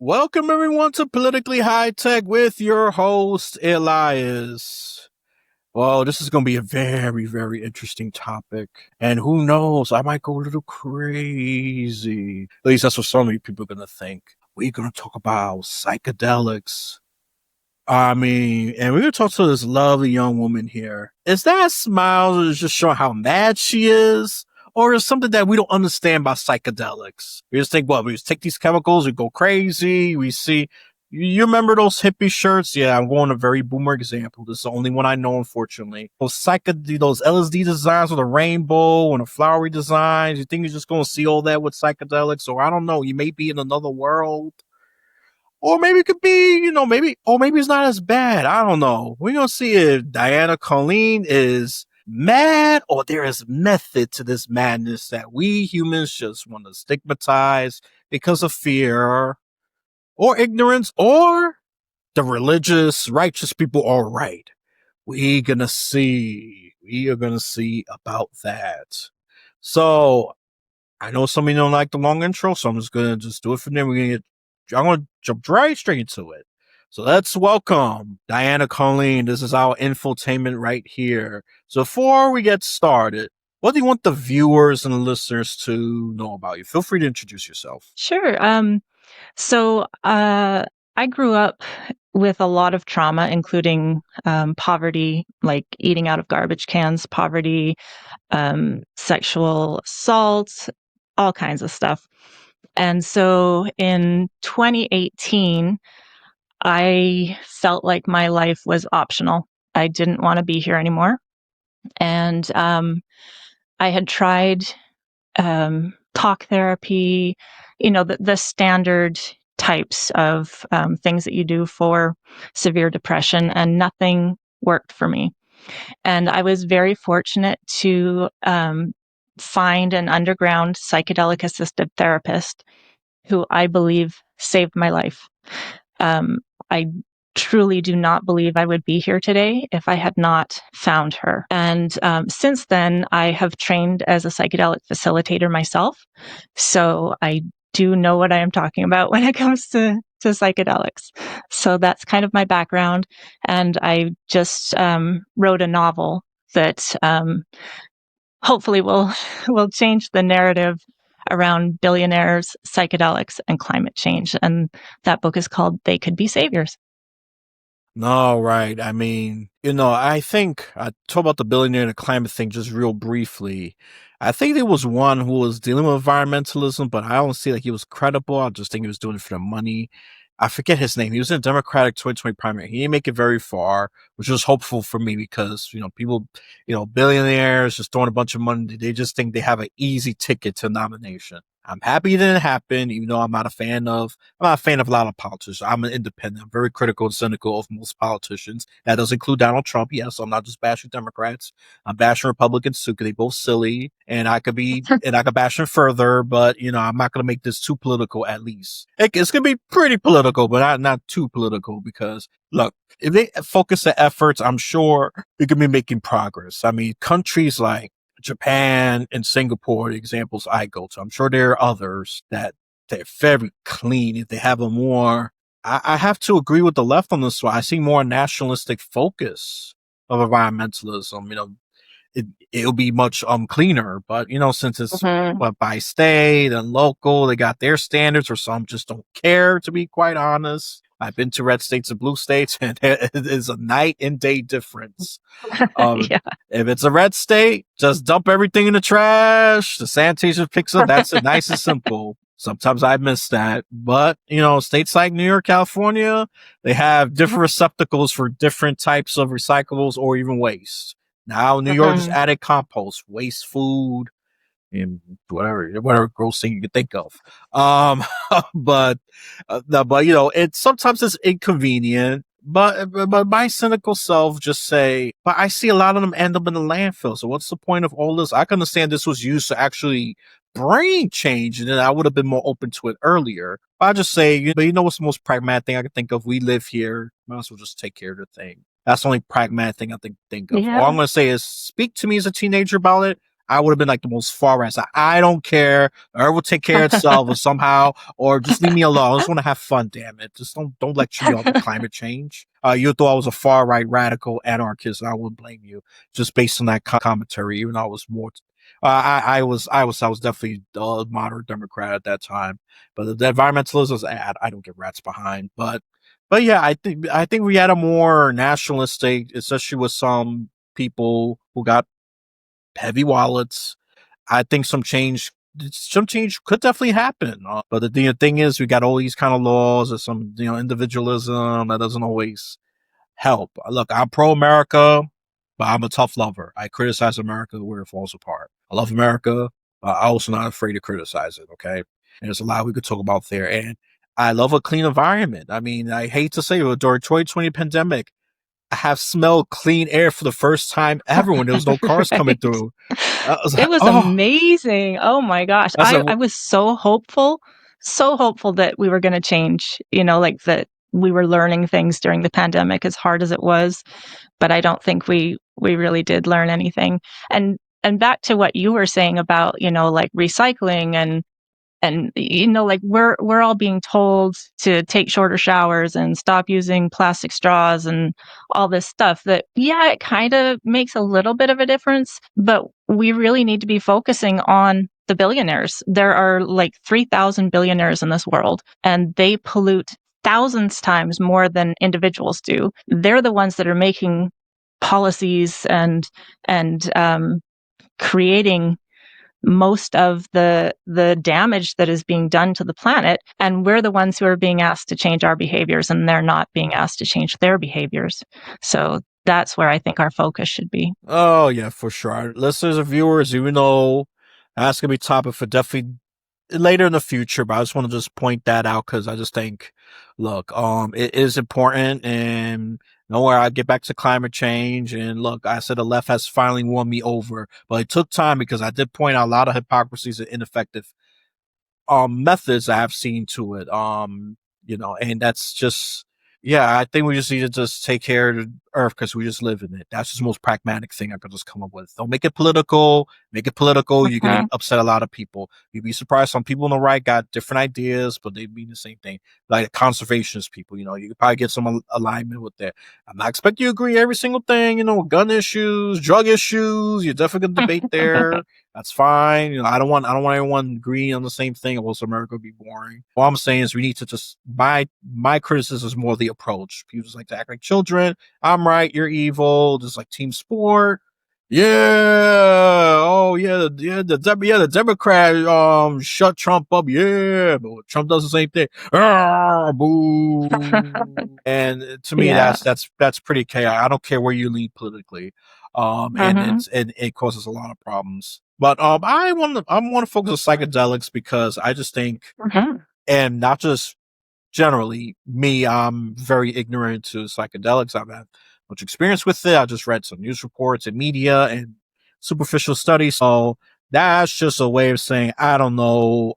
Welcome everyone to Politically High Tech with your host, Elias. Well, this is going to be a very, very interesting topic. And who knows, I might go a little crazy. At least that's what so many people are going to think. We're going to talk about psychedelics. And we're going to talk to this lovely young woman here. Is that smile is just showing how mad she is? Or is something that we don't understand about psychedelics? We just think, well, we just take these chemicals, we go crazy, we see... You remember those hippie shirts? Yeah, I'm going a very boomer example. This is the only one I know, unfortunately. Those LSD designs with a rainbow and a flowery designs. You think you're just going to see all that with psychedelics? Or I don't know, you may be in another world. Or maybe it could be, maybe it's not as bad. I don't know. We're going to see if Colleen is mad or there is method to this madness that we humans just want to stigmatize because of fear or ignorance or the religious, righteous people are right. We are going to see about that. So I know some of you don't like the long intro, so I'm just going to do it for them. I'm going to jump right straight into it. So let's welcome Colleen. This is our infotainment right here. So before we get started, what do you want the viewers and the listeners to know about you? Feel free to introduce yourself. Sure. I grew up with a lot of trauma, including poverty, like eating out of garbage cans, poverty, sexual assault, all kinds of stuff. And so in 2018, I felt like my life was optional. I didn't want to be here anymore. And I had tried talk therapy, the standard types of things that you do for severe depression, and nothing worked for me. And I was very fortunate to find an underground psychedelic-assisted therapist who I believe saved my life. I truly do not believe I would be here today if I had not found her. And since then, I have trained as a psychedelic facilitator myself. So I do know what I am talking about when it comes to psychedelics. So that's kind of my background. And I just wrote a novel that hopefully will change the narrative around billionaires, psychedelics, and climate change. And that book is called They Could Be Saviors. No, right. I think I talk about the billionaire and the climate thing just real briefly. I think there was one who was dealing with environmentalism, but I don't see like he was credible. I just think he was doing it for the money. I forget his name. He was in a Democratic 2020 primary. He didn't make it very far, which was hopeful for me because, people, billionaires just throwing a bunch of money. They just think they have an easy ticket to nomination. I'm happy it didn't happen, even though I'm not a fan of a lot of politicians. I'm an independent. I'm very critical and cynical of most politicians. That does include Donald Trump. Yes, I'm not just bashing Democrats. I'm bashing Republicans too, because they both silly. And I could bash them further, but I'm not going to make this too political. At least it's going to be pretty political, but not too political. Because look, if they focus their efforts, I'm sure we could be making progress. Countries like Japan and Singapore, the examples I go to. I'm sure there are others that they're very clean. If they have I have to agree with the left on this one. I see more nationalistic focus of environmentalism. It'll be much cleaner, but since it's by state and local, they got their standards, or some just don't care, to be quite honest. I've been to red states and blue states, and it is a night and day difference. Yeah. If it's a red state, just dump everything in the trash. The sanitation picks up. That's it. Nice and simple. Sometimes I miss that. But, states like New York, California, they have different receptacles for different types of recyclables or even waste. Now, New York just added compost, waste food, and whatever gross thing you can think of. But sometimes it's inconvenient. But my cynical self just say, but I see a lot of them end up in the landfill. So what's the point of all this? I can understand this was used to actually bring change, and then I would have been more open to it earlier. But I just say, but what's the most pragmatic thing I can think of? We live here. Might as well just take care of the thing. That's the only pragmatic thing I think of. Yeah. All I'm going to say is speak to me as a teenager about it. I would have been like the most far right. I don't care. The earth will take care of itself or somehow, or just leave me alone. I just want to have fun, damn it. Just don't lecture me on the climate change. You thought I was a far right radical anarchist, and I wouldn't blame you just based on that commentary, even though I was more. I was definitely a moderate Democrat at that time, but the environmentalism, I don't get rats behind. But yeah, I think we had a more nationalistic, especially with some people who got heavy wallets. I think some change could definitely happen. But the thing is, we got all these kind of laws or some individualism that doesn't always help. Look, I'm pro America, but I'm a tough lover. I criticize America where it falls apart. I love America. I'm also not afraid to criticize it. Okay, and there's a lot we could talk about there. And I love a clean environment. I mean, I hate to say it, during 2020 pandemic, I have smelled clean air for the first time ever when there was no cars coming Right. through. I was It like, was oh, amazing. Oh my gosh. I said, I was so hopeful that we were going to change, like that we were learning things during the pandemic as hard as it was, but I don't think we really did learn anything. And back to what you were saying about, like recycling and like we're all being told to take shorter showers and stop using plastic straws and all this stuff that, yeah, it kind of makes a little bit of a difference, but we really need to be focusing on the billionaires. There are like 3,000 billionaires in this world, and they pollute thousands times more than individuals do. They're the ones that are making policies and creating most of the damage that is being done to the planet, and we're the ones who are being asked to change our behaviors, and they're not being asked to change their behaviors. So that's where I think our focus should be. oh yeah, for sure. Our listeners and viewers, even though that's gonna be topic for definitely later in the future, but I just want to just point that out because I just think, look, it is important, and nowhere I get back to climate change. And look, I said the left has finally won me over, but it took time because I did point out a lot of hypocrisies and ineffective methods I have seen to it. And that's just, yeah, I think we just need to just take care of the earth because we just live in it. That's just the most pragmatic thing I could just come up with. Don't make it political. Make it political. You're gonna Mhm. upset a lot of people. You'd be surprised. Some people on the right got different ideas, but they mean the same thing. Like conservationist people, you could probably get some alignment with that. I'm not expecting you to agree every single thing. Gun issues, drug issues. You're definitely gonna debate there. That's fine. I don't want everyone agreeing on the same thing, or else America would be boring. All I'm saying is we need to just my criticism is more the approach. People just like to act like children. I'm right, you're evil. Just like team sport. Yeah. Oh yeah. The Democrat shut Trump up. Yeah, but Trump does the same thing. Ah, boo. And to me, Yeah. that's pretty chaotic. I don't care where you lean politically, and Hmm. it causes a lot of problems. But I want to focus on psychedelics because I just think, Hmm. and not just generally me, I'm very ignorant to psychedelics. I've had much experience with it. I just read some news reports and media and superficial studies. So that's just a way of saying I don't know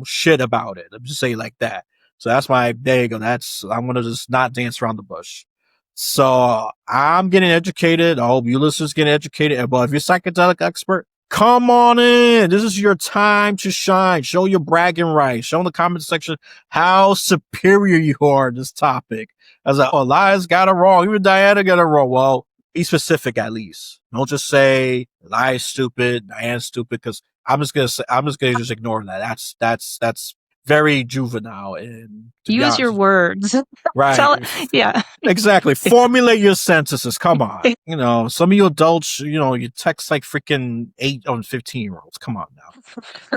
shit about it. I'm just saying like that. So that's my there you go. I'm gonna just not dance around the bush. So I'm getting educated. I hope you listeners get educated. But if you're a psychedelic expert, come on in. This is your time to shine. Show your bragging rights. Show in the comment section how superior you are in this topic. I was like, oh, Elias got it wrong. Even Diana got it wrong. Well, be specific at least. Don't just say Elias stupid, Diana's stupid, because I'm just gonna just ignore that. That's very juvenile, and to be Use your honest, words. right. Tell, yeah. Exactly. Formulate your sentences. Come on. Some of you adults, you text like freaking 8 on 15-year-olds. Come on now.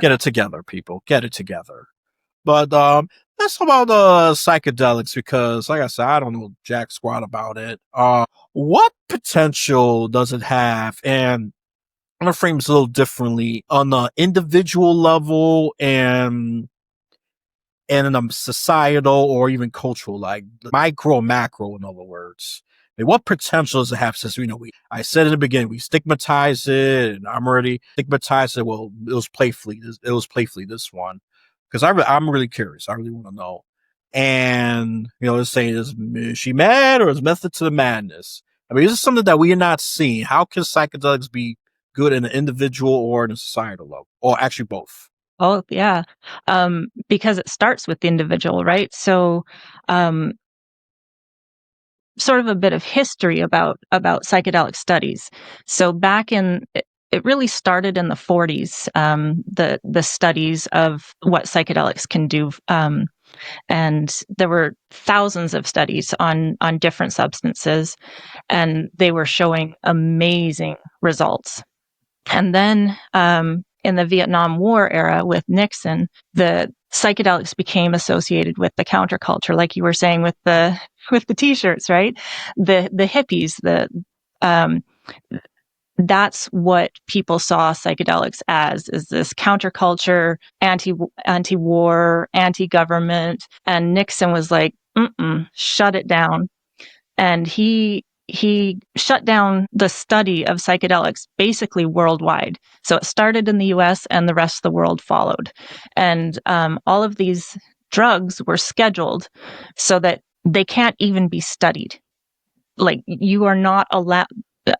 Get it together, people. Get it together. But let's talk about psychedelics because, like I said, I don't know jack squat about it. What potential does it have? And I'm gonna frame this a little differently on the individual level and in a societal or even cultural, like micro, macro, in other words. I mean, what potential does it have? Since I said in the beginning, we stigmatize it, and I'm already stigmatized it. Well, it was playfully. It was playfully this one, because I'm really curious. I really want to know. And let's say, is she mad or is method to the madness? I mean, is this something that we are not seeing? How can psychedelics be good in an individual or in a societal level, or actually both? Oh, yeah. Because it starts with the individual, right? So, sort of a bit of history about psychedelic studies. So back in it really started in the 40s, the studies of what psychedelics can do, and there were thousands of studies on different substances, and they were showing amazing results. And then in the Vietnam War era with Nixon, the psychedelics became associated with the counterculture, like you were saying with the t-shirts, right? The hippies, um, that's what people saw psychedelics as, is this counterculture, anti-war, anti-government. And Nixon was like, shut it down. And he shut down the study of psychedelics basically worldwide. So it started in the US and the rest of the world followed. And all of these drugs were scheduled so that they can't even be studied. Like, you are not allowed,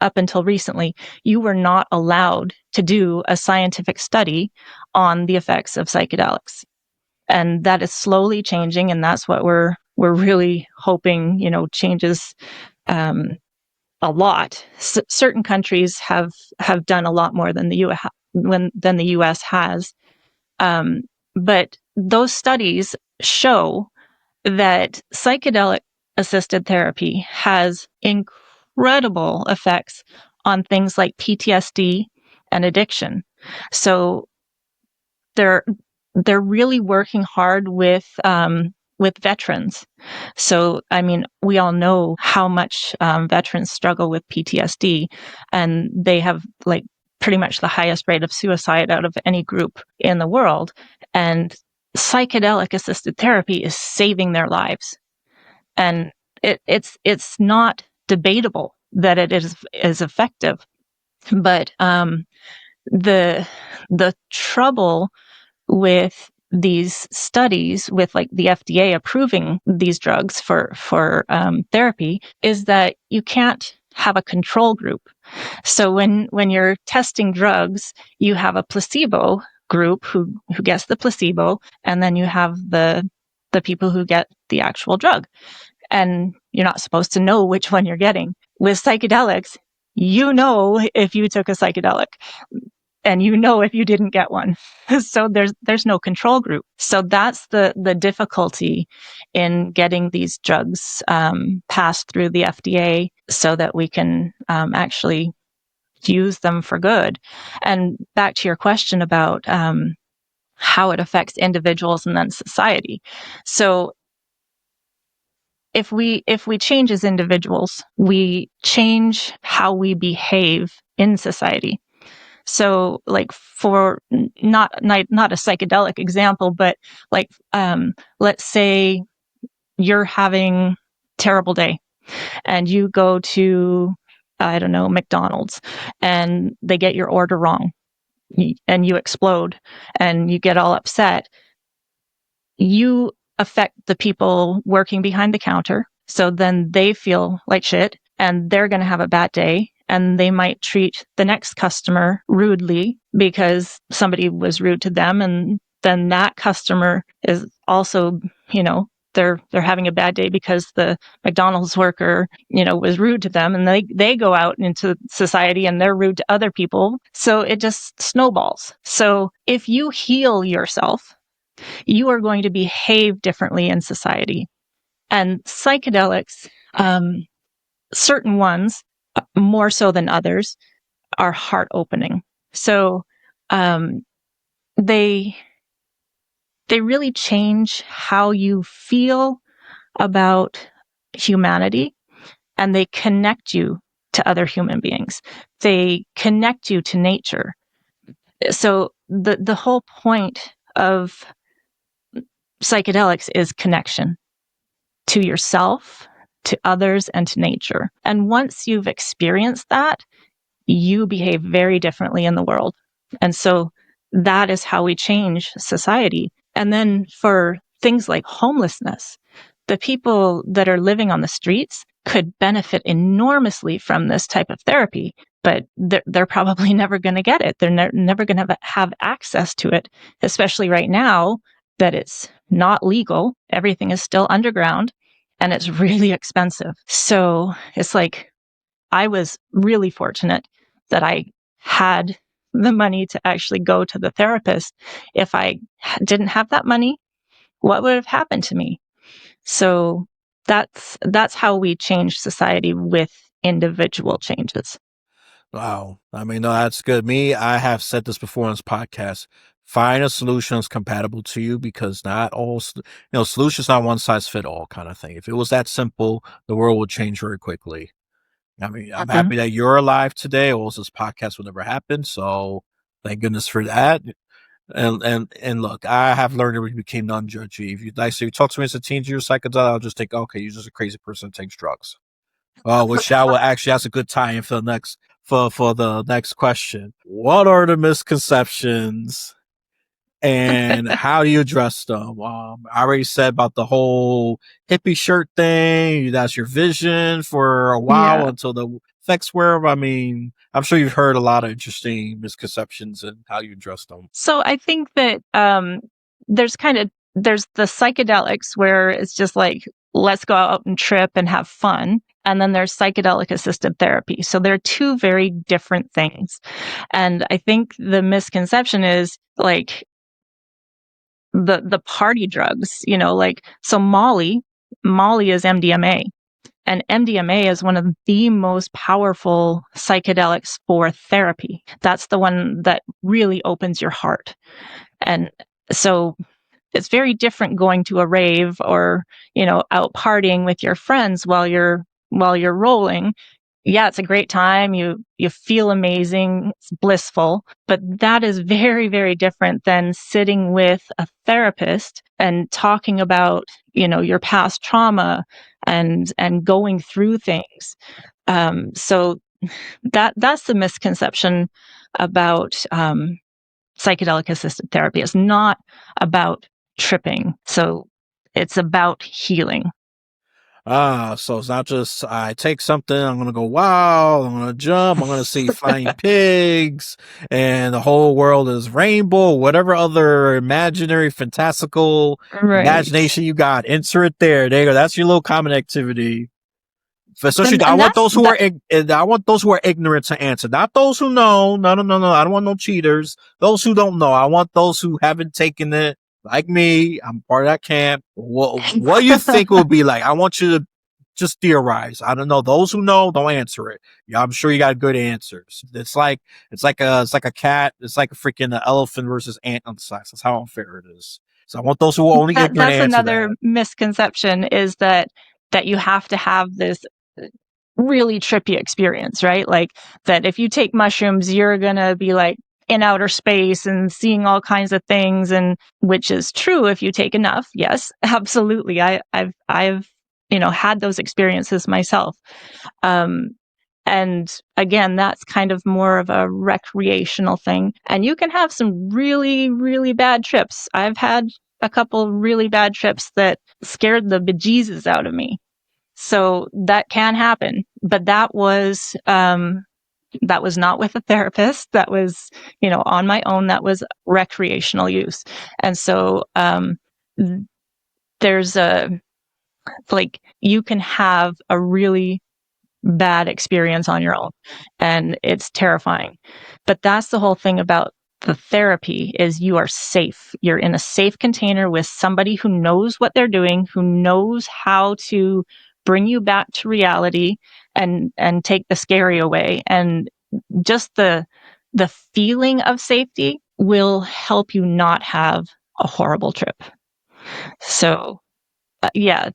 up until recently, you were not allowed to do a scientific study on the effects of psychedelics. And that is slowly changing, and that's what we're really hoping, changes a lot. Certain countries have done a lot more than the US has, but those studies show that psychedelic assisted therapy has incredible effects on things like PTSD and addiction. So they're really working hard with veterans. So, I mean, we all know how much veterans struggle with PTSD, and they have like pretty much the highest rate of suicide out of any group in the world. And psychedelic assisted therapy is saving their lives. And it's not debatable that it is effective. But the trouble with these studies, with like the FDA approving these drugs for therapy, is that you can't have a control group. So when you're testing drugs, you have a placebo group who gets the placebo, and then you have the people who get the actual drug. And you're not supposed to know which one you're getting. With psychedelics, if you took a psychedelic, and if you didn't get one. So there's no control group. So that's the difficulty in getting these drugs passed through the FDA so that we can actually use them for good. And back to your question about how it affects individuals and then society. So if we change as individuals, we change how we behave in society. So, like, for not a psychedelic example, but like, let's say you're having a terrible day and you go to, I don't know, McDonald's, and they get your order wrong, and you explode and you get all upset. You affect the people working behind the counter. So then they feel like shit, and they're going to have a bad day. And they might treat the next customer rudely because somebody was rude to them. And then that customer is also, they're having a bad day because the McDonald's worker, was rude to them. And they go out into society and they're rude to other people. So it just snowballs. So if you heal yourself, you are going to behave differently in society. And psychedelics, certain ones, more so than others, are heart opening. So they really change how you feel about humanity, and they connect you to other human beings. They connect you to nature. So the whole point of psychedelics is connection to yourself, to others, and to nature. And once you've experienced that, you behave very differently in the world. And so that is how we change society. And then for things like homelessness, the people that are living on the streets could benefit enormously from this type of therapy, but they're probably never going to get it. They're never going to have access to it, especially right now that it's not legal. Everything is still underground and it's really expensive. So it's like, I was really fortunate that I had the money to actually go to the therapist. If I didn't have that money, what would have happened to me? So that's how we change society with individual changes. Wow. I mean, no, that's good. I have said this before on this podcast. Find a solution that's compatible to you, because not all, solutions not one size fit all kind of thing. If it was that simple, the world would change very quickly. I mean, I'm Mhm. happy that you're alive today, or else this podcast would never happen. So thank goodness for that. And look, I have learned that we became non-judgy. If you like, so you talk to me as a teen, you're psychedelic, I'll just think, okay, you're just a crazy person that takes drugs. Which I will actually, that's a good tie-in for the next question. What are the misconceptions and how do you address them? I already said about the whole hippie shirt thing. That's your vision for a while Yeah. until the effects wear. I mean, I'm sure you've heard a lot of interesting misconceptions and how you address them. So I think that there's the psychedelics where it's just like, let's go out and trip and have fun. And then there's psychedelic assisted therapy. So they're two very different things. And I think the misconception is like the party drugs, like, so Molly is MDMA. And MDMA is one of the most powerful psychedelics for therapy. That's the one that really opens your heart. And so it's very different going to a rave or, out partying with your friends while you're rolling. Yeah, it's a great time. You feel amazing, it's blissful, but that is very, very different than sitting with a therapist and talking about, your past trauma and going through things. So that's the misconception about psychedelic assisted therapy. It's not about tripping. So it's about healing. So it's not just I take something, I'm gonna go wow, I'm gonna jump, I'm gonna see flying pigs, and the whole world is rainbow, whatever other imaginary, fantastical Right. imagination you got, insert it there. There you go. That's your little common activity. Especially, And I and want that's those who that are I want those who are ignorant to answer, not those who know. No, no, no, no. I don't want no cheaters. Those who don't know. I want those who haven't taken it, like me. I'm part of that camp. What do you think it would be like? I want you to just theorize. I don't know. Those who know, don't answer it. Yeah, I'm sure you got good answers. It's like a cat. It's like a freaking elephant versus ant on the size. That's how unfair it is. So I want those who are only ignorant to that's answer another that. misconception, is that you have to have this really trippy experience, right? Like, that if you take mushrooms, you're gonna be like in outer space and seeing all kinds of things, and which is true if you take enough. Yes, absolutely. I've had those experiences myself. Um, and again, that's kind of more of a recreational thing. And you can have some really, really bad trips. I've had a couple really bad trips that scared the bejesus out of me. So that can happen, but that was not with a therapist. That was, on my own. That was recreational use. And so there's you can have a really bad experience on your own, and it's terrifying. But that's the whole thing about the therapy, is you are safe. You're in a safe container with somebody who knows what they're doing, who knows how to bring you back to reality and take the scary away. And just the feeling of safety will help you not have a horrible trip. So yeah,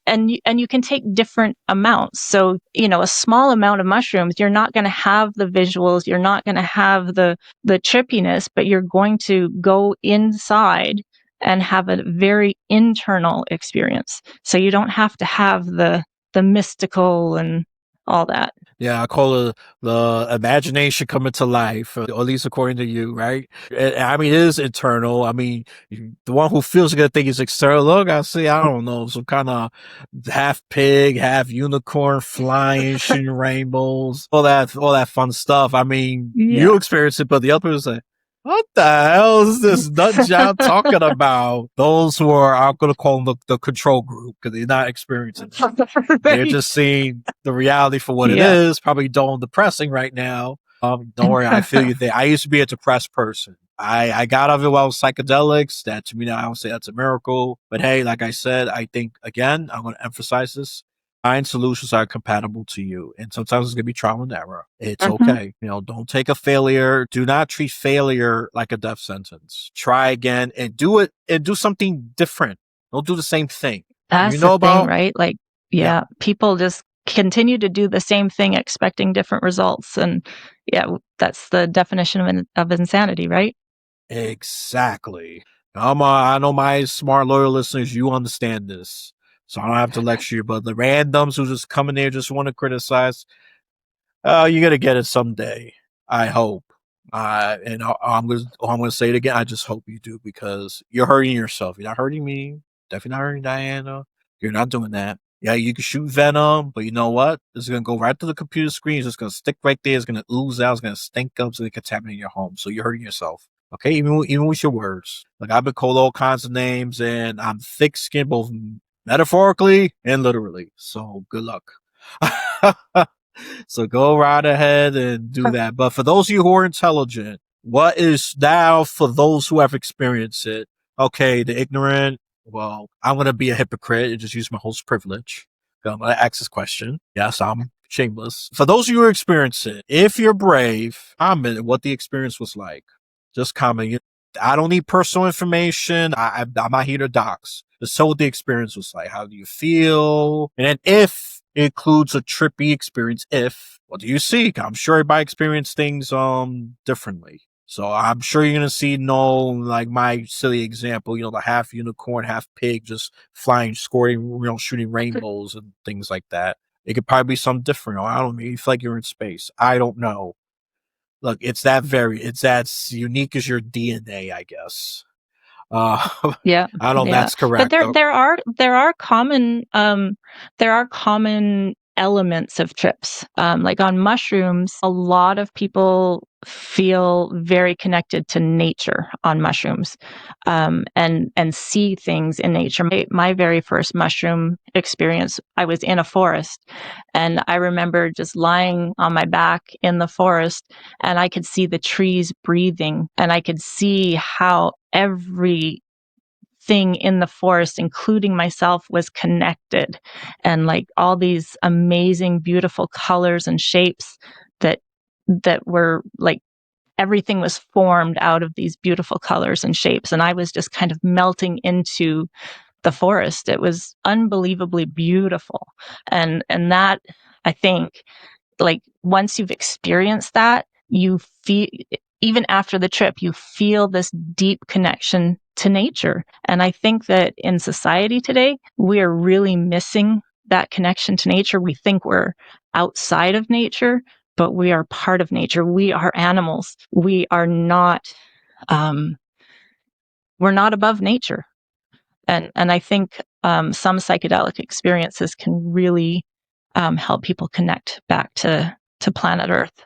and you can take different amounts. So, a small amount of mushrooms, you're not going to have the visuals, you're not going to have the trippiness, but you're going to go inside and have a very internal experience. So you don't have to have the mystical and all that. Yeah, I call it the imagination coming to life, or at least according to you, right? I mean, it is internal. I mean, the one who feels good think it's external. Look, I see, I don't know, some kind of half pig, half unicorn flying, shooting rainbows, all that fun stuff. I mean, Yeah. you experience it, but the other person say, what the hell is this nut job talking about? Those who are, I'm going to call them the control group because they're not experiencing it. They're Right. just seeing the reality for what it Yeah. is. Probably dull and depressing right now. Don't worry, I feel you there. I used to be a depressed person. I got out of it while psychedelics. That to me now, I would say that's a miracle. But hey, like I said, I think again, I'm going to emphasize this. Find solutions that are compatible to you. And sometimes it's going to be trial and error. It's Mhm. okay. You know, don't take a failure. Do not treat failure like a death sentence. Try again and do it and do something different. Don't do the same thing. You That's the know thing, about, right? Like, yeah. yeah, people just continue to do the same thing expecting different results, and yeah, that's the definition of insanity, right? Exactly. I know my smart loyal listeners, you understand this. So I don't have to lecture you, but the randoms who just come in there just want to criticize, you're gonna get it someday. I hope. And I'm gonna say it again. I just hope you do because you're hurting yourself. You're not hurting me. Definitely not hurting Diana. You're not doing that. Yeah, you can shoot venom, but you know what? It's gonna go right to the computer screen. It's just gonna stick right there. It's gonna ooze out. It's gonna stink up. So it can contaminate your home. So you're hurting yourself. Okay, even with your words. Like I've been called all kinds of names, and I'm thick skinned both metaphorically and literally. So good luck. So go right ahead and do that. But for those of you who are intelligent, what is now for those who have experienced it? Okay, the ignorant. Well, I'm going to be a hypocrite and just use my host privilege. I'm going to ask this question. Yes, I'm shameless. For those of you who experience it, if you're brave, comment what the experience was like. Just comment. I don't need personal information. I'm not here to dox. Just tell what the experience was like. How do you feel? And then if it includes a trippy experience, if what do you seek? I'm sure everybody experience things differently. So I'm sure you're gonna see like my silly example, the half unicorn, half pig, just flying, scoring, shooting rainbows and things like that. It could probably be something different. I don't know. You feel like you're in space. I don't know. Look, it's that unique as your DNA, I guess. Uh, Yeah, I don't know if yeah. that's But correct. there are common elements of trips. Like on mushrooms, a lot of people feel very connected to nature on mushrooms, and see things in nature. My very first mushroom experience, I was in a forest, and I remember just lying on my back in the forest, and I could see the trees breathing, and I could see how every thing in the forest, including myself, was connected, and like all these amazing, beautiful colors and shapes that were like everything was formed out of these beautiful colors and shapes, and I was just kind of melting into the forest. It was unbelievably beautiful, and that, I think, like once you've experienced that, you feel, even after the trip, you feel this deep connection to nature. And I think that in society today, we are really missing that connection to nature. We think we're outside of nature, but we are part of nature. We are animals. Um, we're not above nature. And I think some psychedelic experiences can really help people connect back to planet Earth.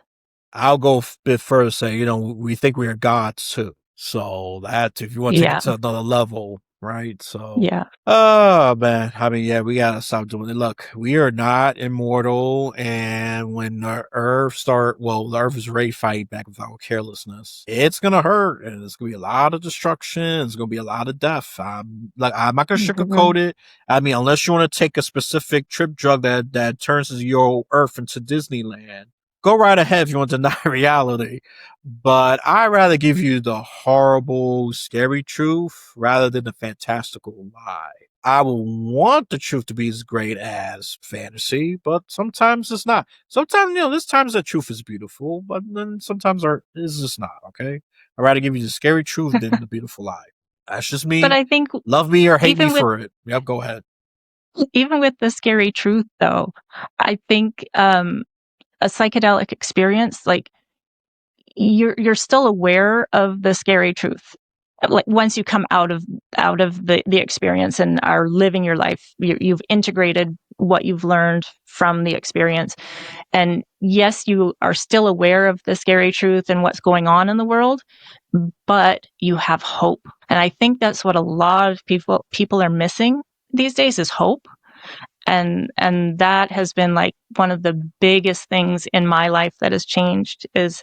I'll go a bit further, say, we think we are gods too. So that, if you want to take it Yeah, to another level, right? So, yeah, oh man, I mean, yeah, we gotta stop doing it. Look, we are not immortal, and when the Earth is ready to fight back with our carelessness. It's gonna hurt, and it's gonna be a lot of destruction. It's gonna be a lot of death. I'm not gonna mhm. sugarcoat it. I mean, unless you want to take a specific trip drug that turns your Earth into Disneyland, go right ahead if you want to deny reality. But I'd rather give you the horrible, scary truth rather than the fantastical lie. I will want the truth to be as great as fantasy, but sometimes it's not. Sometimes, there's times that truth is beautiful, but then sometimes it's just not, okay? I'd rather give you the scary truth than the beautiful lie. That's just But me. I think Love me or hate me even with for it. Yep, go ahead. even with the scary truth, though, I think a psychedelic experience, like you're still aware of the scary truth. Like once you come out of the experience and are living your life, you've integrated what you've learned from the experience. And yes, you are still aware of the scary truth and what's going on in the world, but you have hope. And I think that's what a lot of people are missing these days is hope. And that has been like one of the biggest things in my life that has changed is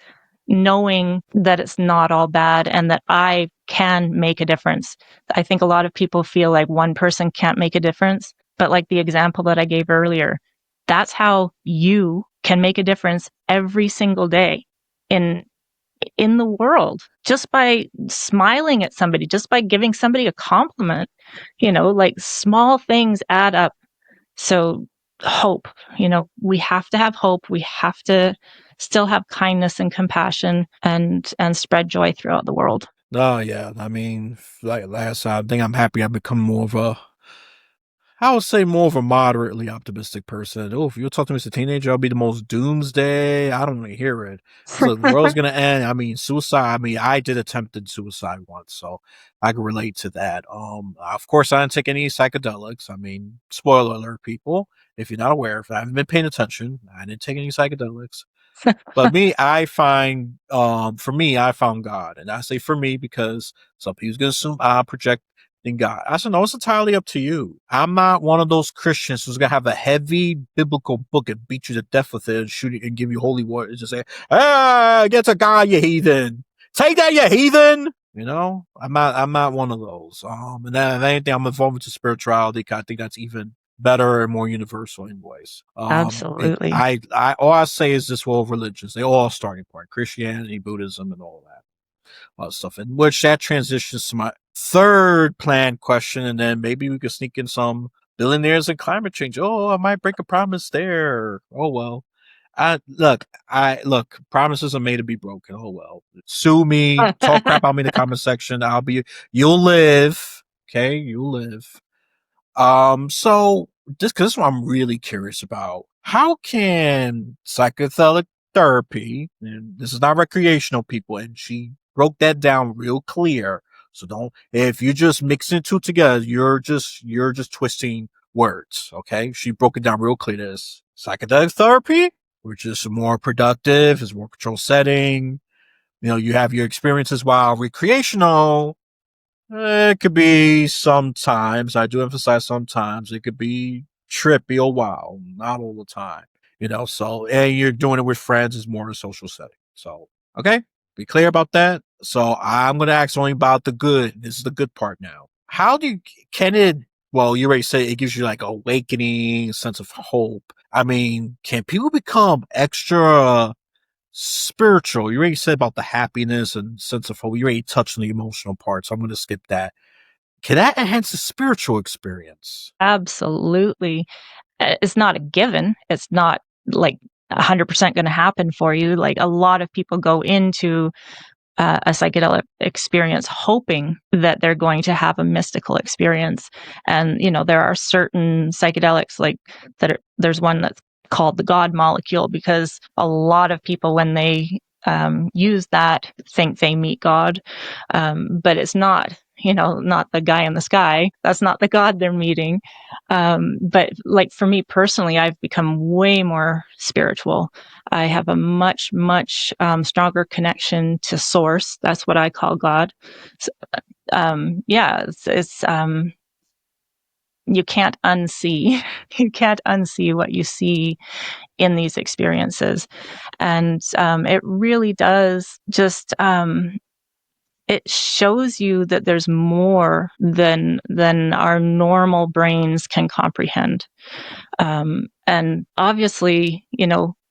knowing that it's not all bad and that I can make a difference. I think a lot of people feel like one person can't make a difference, but like the example that I gave earlier, that's how you can make a difference every single day in in the world, just by smiling at somebody, just by giving somebody a compliment. Like small things add up. So hope, we have to have hope. We have to still have kindness and compassion and spread joy throughout the world. Oh yeah, I mean, like last time, I think I'm happy I've become more of a, I would say more of a moderately optimistic person. Oh, if you talk to me as a teenager, I'll be the most doomsday. I don't want to hear it. It's like the world's gonna end. I mean, suicide. I mean, I did attempted suicide once, so I can relate to that. Of course, I didn't take any psychedelics. I mean, spoiler alert, people. If you're not aware, if I haven't been paying attention, I didn't take any psychedelics. But me, I find, for me, I found God. And I say for me because some people's going to assume I project in God. I said, no, it's entirely up to you. I'm not one of those Christians who's going to have a heavy biblical book and beat you to death with it and shoot it and give you holy water. Just say, get to God, you heathen. Take that, you heathen. I'm not one of those. And then if anything, I'm involved into spirituality. 'Cause I think that's even better and more universal anyways. Absolutely. All I say is this world religions, they all starting point, Christianity, Buddhism, and all that stuff, in which that transitions to my third planned question, and then maybe we could sneak in some billionaires and climate change. Oh, I might break a promise there. Oh well. I look, promises are made to be broken. Oh well. Sue me, talk crap on me in the comment section. You'll live. Okay, you'll live. So this is what I'm really curious about. How can psychedelic therapy, and this is not recreational, people, and she broke that down real clear. So don't, if you just mix the two together, you're just twisting words. Okay. She broke it down real clear. This psychedelic therapy, which is more productive, is more controlled setting. You have your experiences, while recreational, it could be sometimes. I do emphasize sometimes. It could be trippy a while, not all the time. So, and you're doing it with friends is more a social setting. So, okay, be clear about that. So I'm going to ask only about the good. This is the good part now. Can it, well, you already said it gives you like awakening, a sense of hope. I mean, can people become extra spiritual? You already said about the happiness and sense of hope. You already touched on the emotional part, so I'm going to skip that. Can that enhance the spiritual experience? Absolutely. It's not a given. It's not like 100% going to happen for you. Like a lot of people go into a psychedelic experience hoping that they're going to have a mystical experience. And, there are certain psychedelics like there's one that's called the God molecule because a lot of people, when they use that, think they meet God. But it's not, not the guy in the sky. That's not the God they're meeting. But like for me personally, I've become way more spiritual. I have a much, much stronger connection to source. That's what I call God. So, yeah, it's you can't unsee. You can't unsee what you see in these experiences. And it really does just it shows you that there's more than our normal brains can comprehend. And obviously,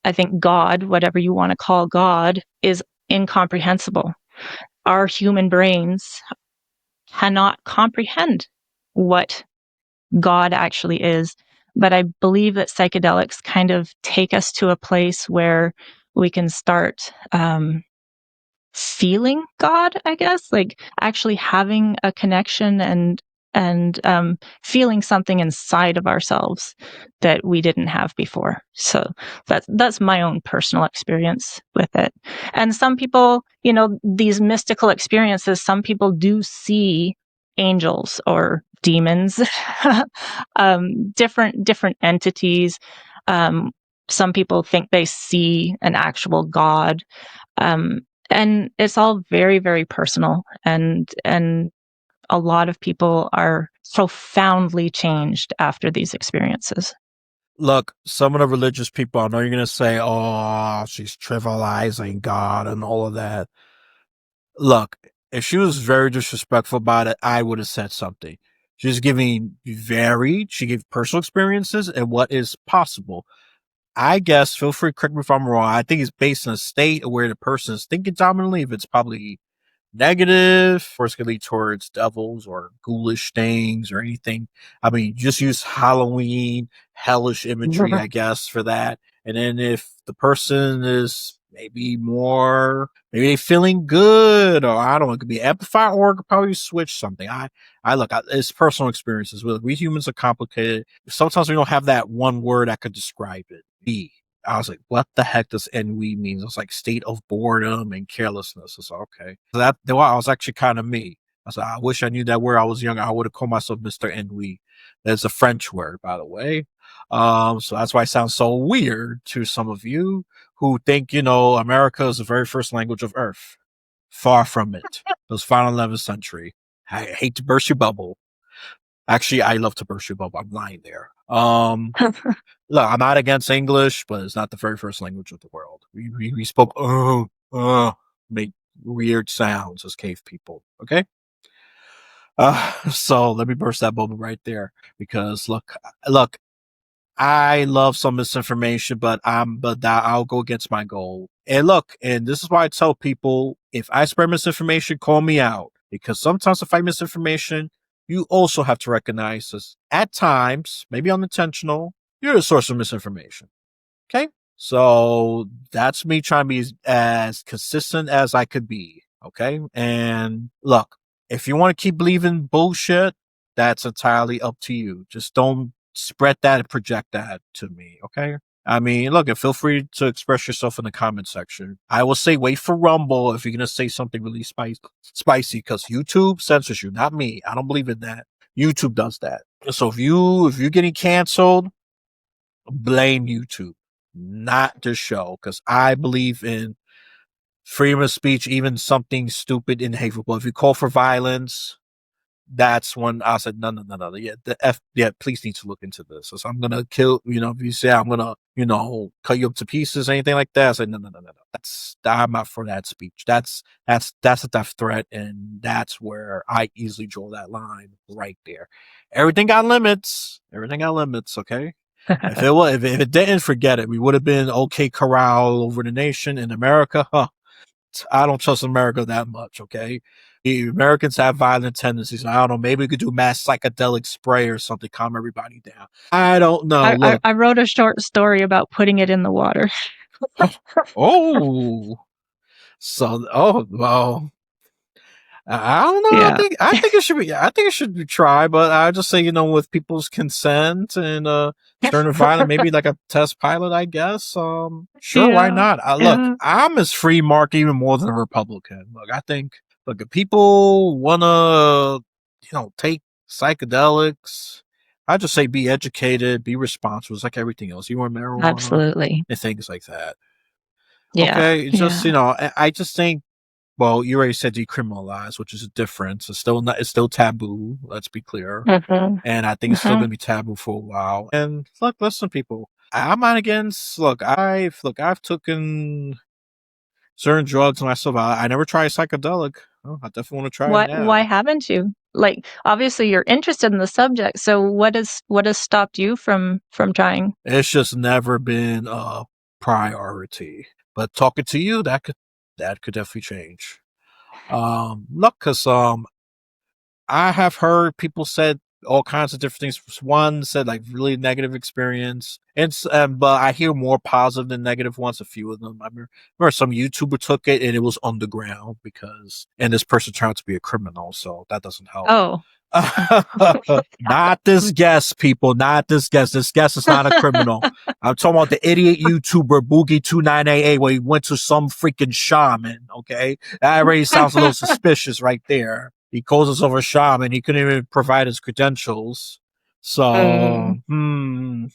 I think God, whatever you want to call God, is incomprehensible. Our human brains cannot comprehend what God actually is. But I believe that psychedelics kind of take us to a place where we can start feeling God, I guess, like actually having a connection and feeling something inside of ourselves that we didn't have before. So that's my own personal experience with it. And some people, these mystical experiences, some people do see angels or demons, different entities. Some people think they see an actual God, and it's all very, very personal, and a lot of people are profoundly changed after these experiences. Look, some of the religious people, I know you're going to say, oh, she's trivializing God and all of that. Look, if she was very disrespectful about it, I would have said something. She's giving she gave personal experiences and what is possible. I guess, feel free to correct me if I'm wrong. I think it's based on a state of where the person is thinking dominantly. If it's probably negative, or it's going to lead towards devils or ghoulish things or anything. I mean, just use Halloween, hellish imagery, I guess, for that. And then if the person is maybe they feeling good, or I don't know, it could be amplified, or it could probably switch something. It's personal experiences. We humans are complicated. Sometimes we don't have that one word that could describe it. I was like, what the heck does ennui mean? It was like state of boredom and carelessness. It's okay. So that was actually kind of me. I was like, I wish I knew that word. I was younger. I would have called myself Mr. Ennui. That's a French word, by the way. So that's why it sounds so weird to some of you who think, America is the very first language of Earth. Far from it. It was found in the 11th century. I hate to burst your bubble. Actually, I love to burst your bubble. I'm lying there. Look, I'm not against English, but it's not the very first language of the world. We spoke, make weird sounds as cave people. Okay. So let me burst that bubble right there because look, I love some misinformation, but I'll go against my goal. And look, and this is why I tell people, if I spread misinformation, call me out, because sometimes to fight misinformation, you also have to recognize this. At times, maybe unintentional, you're the source of misinformation. Okay. So that's me trying to be as consistent as I could be. Okay. And look, if you want to keep believing bullshit, that's entirely up to you. Just don't spread that and project that to me. Okay. I mean, look, and feel free to express yourself in the comment section. I will say, wait for Rumble if you're going to say something really spicy, because YouTube censors you, not me. I don't believe in that. YouTube does that. So if you're getting canceled, blame YouTube, not the show, because I believe in freedom of speech, even something stupid and hateful. But if you call for violence, that's when I said, no. Yeah, police need to look into this. So I'm gonna kill, if you say I'm gonna, cut you up to pieces, anything like that, I said, no. I'm not for that speech. That's a death threat, and that's where I easily draw that line right there. Everything got limits. Okay. If it didn't, forget it. We would have been OK Corral over the nation in America. Huh. I don't trust America that much. Okay. The Americans have violent tendencies. I don't know. Maybe we could do mass psychedelic spray or something, calm everybody down. I don't know. Look. I wrote a short story about putting it in the water. Oh. Well. I don't know. Yeah. I think it should be. I think it should be tried, but I just say, with people's consent and certain violent, maybe like a test pilot, I guess. Sure, why Yeah. not? Look, I'm as free market even more than a Republican. Look, I think, look, if people wanna, take psychedelics, I just say be educated, be responsible. It's like everything else. You want marijuana Absolutely. and things like that. Yeah. Okay, just Yeah. I just think, well, you already said decriminalize, which is a difference. It's still not. It's still taboo. Let's be clear. Mm-hmm. And I think it's still Mm-hmm. going to be taboo for a while. And look, listen, people. I'm not against. I've taken certain drugs myself. I never tried psychedelic. Oh, I definitely want to try it Why now. haven't you? Like, obviously you're interested in the subject. So what has stopped you from trying? It's just never been a priority. But talking to you, that could definitely change. Look, cause I have heard people said all kinds of different things. One said like really negative experience, and but I hear more positive than negative ones. A few of them. I remember some YouTuber took it and it was underground because, and this person turned out to be a criminal, so that doesn't help. Oh. Not this guest, people. Not this guest. This guest is not a criminal. I'm talking about the idiot YouTuber Boogie2988 where he went to some freaking shaman. Okay, that already sounds a little suspicious right there. He calls himself a shaman. He couldn't even provide his credentials. So, Mm.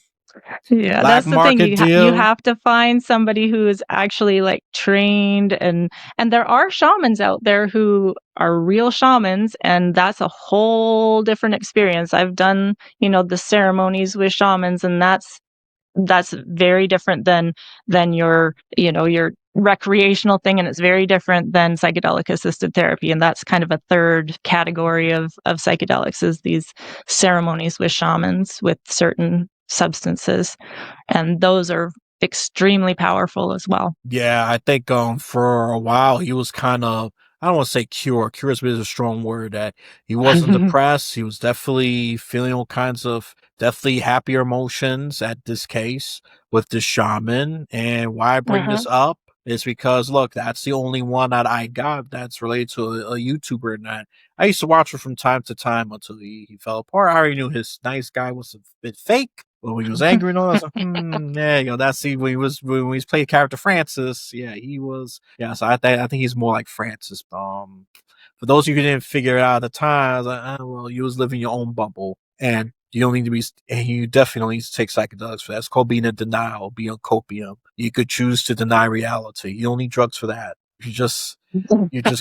Yeah, black that's the thing. market You deal. have to find somebody who is actually like trained, and there are shamans out there who are real shamans, and that's a whole different experience. I've done, the ceremonies with shamans, and that's very different than your recreational thing, and it's very different than psychedelic assisted therapy, and that's kind of a third category of psychedelics, is these ceremonies with shamans with certain substances, and those are extremely powerful as well. Yeah, I think for a while he was kind of, I don't want to say cure. Cure is a strong word. That he wasn't depressed. He was definitely feeling all kinds of definitely happier emotions at this case with the shaman. And why I bring Uh-huh. this up is because look, that's the only one that I got that's related to a YouTuber. And that I used to watch her from time to time until he fell apart. I already knew his nice guy was a bit fake. But when he was angry and all that, like, yeah, that's when he was playing character Francis. Yeah, he was. Yeah, so I think he's more like Francis. For those of you who didn't figure it out at the time, I was like, well, you was living your own bubble, and you don't need to be, and you definitely need to take psychedelics for that. It's called being in denial, being on copium. You could choose to deny reality. You don't need drugs for that. You just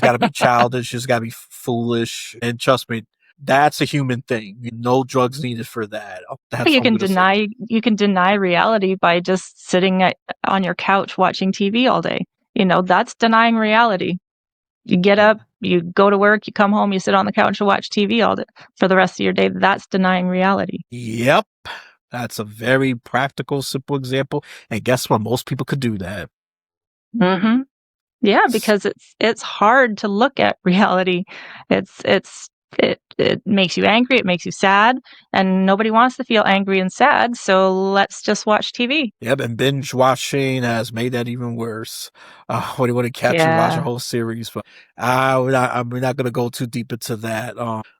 got to be childish. You just got to be foolish, and trust me, that's a human thing. No drugs needed for that. That's You what I'm can gonna say. deny reality by just sitting on your couch watching TV all day. That's denying reality. You get up, you go to work, you come home, you sit on the couch and watch TV all day for the rest of your day. That's denying reality. Yep. That's a very practical, simple example. And guess what? Most people could do that. Hmm. Yeah, because it's hard to look at reality. It makes you angry, it makes you sad, and nobody wants to feel angry and sad. So let's just watch TV. Yep, and binge watching has made that even worse. What do you want to catch and watch a Yeah. whole series? But we're not going to go too deep into that.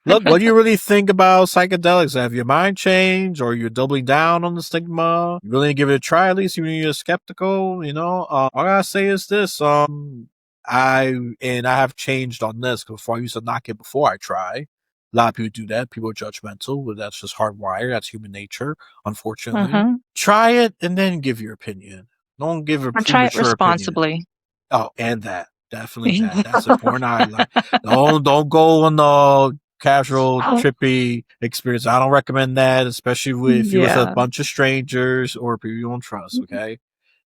Look, what do you really think about psychedelics? Have your mind changed, or you're doubling down on the stigma? You really give it a try, at least even if you're skeptical. All I gotta say is this: I have changed on this because before I used to knock it before I try. A lot of people do that. People are judgmental, but that's just hardwired. That's human nature, unfortunately. Hmm. Try it and then give your opinion. Don't give a Or try it premature opinion. responsibly. Oh, and that. Definitely that. That's important. I like don't go on the casual trippy experience. I don't recommend that, especially if you're with a Yeah. bunch of strangers or people you don't trust, okay?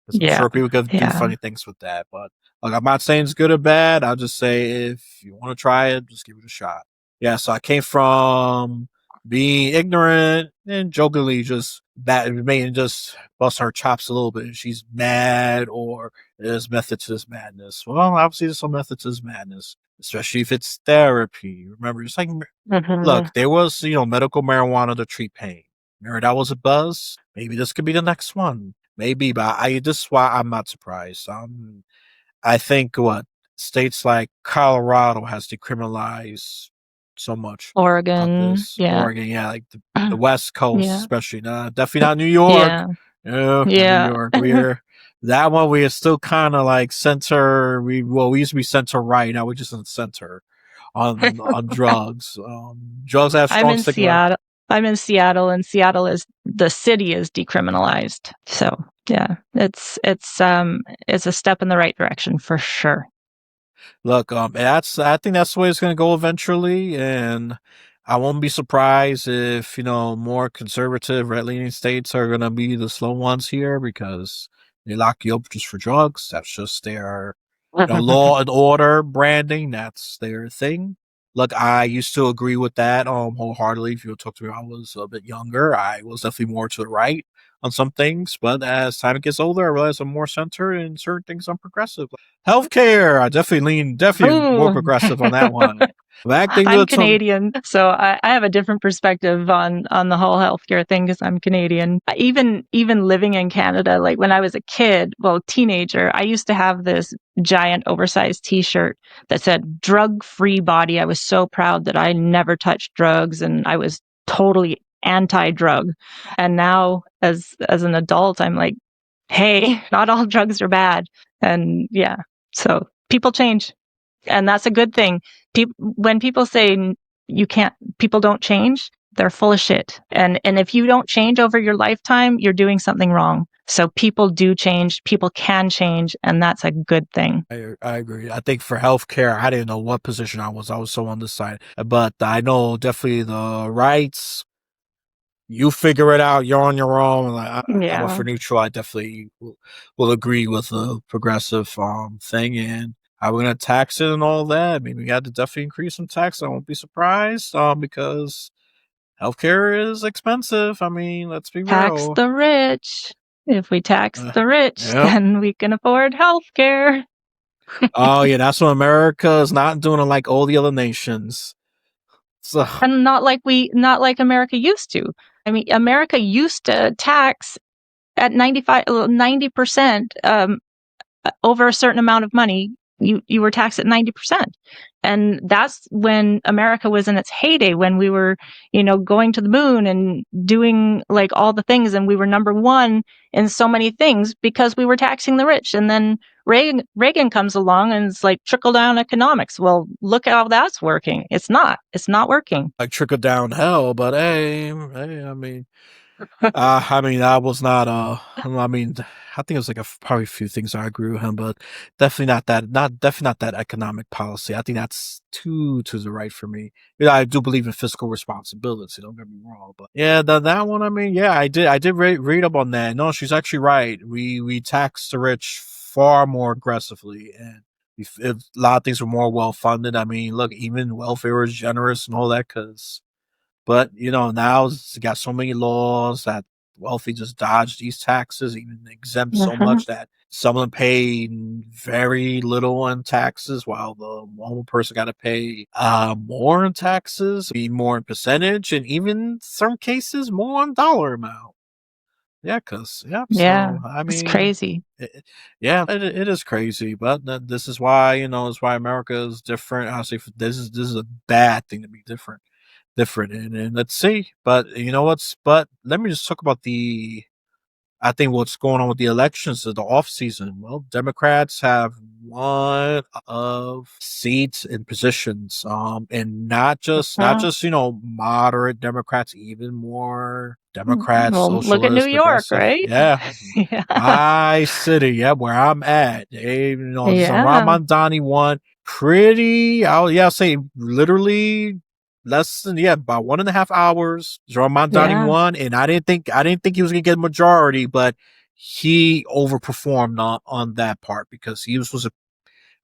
Because I'm Yeah. sure people could do Yeah. funny things with that. But like, I'm not saying it's good or bad. I'll just say if you want to try it, just give it a shot. Yeah, so I came from being ignorant and jokingly just making just bust her chops a little bit. She's mad or there's method to this madness. Well, obviously there's some method to this madness, especially if it's therapy. Remember, it's like, Hmm. look, there was, medical marijuana to treat pain. Remember that was a buzz? Maybe this could be the next one. Maybe, but this is why I'm not surprised. I think what states like Colorado has decriminalized so much of Oregon. this. Yeah. Oregon, yeah, like the West Coast, Yeah. especially. No, definitely not New York. Yeah. No, not New Yeah. York. We're that one. We are still kind of like center. We used to be center right. Now we're just in center on drugs. Drugs have I'm strong in stigma. Seattle. I'm in Seattle, and Seattle is the city is decriminalized. So yeah, it's a step in the right direction for sure. Look, I think that's the way it's going to go eventually, and I won't be surprised if more conservative, right-leaning states are going to be the slow ones here because they lock you up just for drugs. That's just their law and order branding. That's their thing. Look, I used to agree with that wholeheartedly. If you talk to me when I was a bit younger, I was definitely more to the right on some things, but as time gets older, I realize I'm more centered and certain things I'm progressive. Healthcare, I definitely more Ooh. progressive on that one. I'm acting I'm to some. Canadian, so I have a different perspective on the whole healthcare thing because I'm Canadian. Even living in Canada, like when I was a kid, well, teenager, I used to have this giant oversized T-shirt that said "drug-free body." I was so proud that I never touched drugs, and I was totally anti-drug. And now, as an adult, I'm like, hey, not all drugs are bad, and yeah, so people change, and that's a good thing. When people say you can't, people don't change, they're full of shit. And if you don't change over your lifetime, you're doing something wrong. So people do change, people can change, and that's a good thing. I agree. I think for healthcare, I didn't know what position I was. I was so on this side, but I know definitely the rights. You figure it out. You're on your own. Like, I went Yeah. for neutral. I definitely will agree with the progressive thing, and how we're gonna tax it and all that. I mean, we got to definitely increase some tax. I won't be surprised because healthcare is expensive. I mean, let's be Tax real. the rich. If we tax Uh, the rich, yep. then we can afford health care. Oh yeah, that's what America is not doing it like all the other nations. So And not like America used to. I mean, America used to tax at 90%, over a certain amount of money, you were taxed at 90%. And that's when America was in its heyday, when we were, going to the moon and doing like all the things, and we were number one in so many things because we were taxing the rich. And then Reagan comes along and it's like trickle down economics. Well, look how that's working. It's not working. like trickle down hell, but hey, I mean, I was not. I mean, I think it was like probably a few things I agree with him, but definitely not that. Not definitely not that economic policy. I think that's too to the right for me. Yeah, I do believe in fiscal responsibility. Don't get me wrong, but yeah, that one. I mean, yeah, I did read up on that. No, she's actually right. We tax the rich far more aggressively, and if a lot of things were more well funded. I mean, look, even welfare is generous and all that because but now it's got so many laws that wealthy just dodge these taxes, even exempt so Mhm. much that some of them pay very little in taxes, while the normal person got to pay more in taxes, be more in percentage, and even some cases more on dollar amount. Yeah, cause yeah. Yeah, So I it's mean, crazy. yeah, it is crazy, but this is why it's why America is different. Honestly, this is a bad thing to be different and let's see. But but let me just talk about the I think what's going on with the elections is the off season. Well, Democrats have one of seats and positions, and Uh, not just moderate Democrats, even more Democrats, well, look at New socialists, York, progressive. right? Yeah, Yeah. my city, yeah, where I'm at. Yeah. Ramandani won pretty. I'll say literally less than about 1.5 hours. Ramandani Yeah. won, and I didn't think he was gonna get a majority, but he overperformed on that part because he was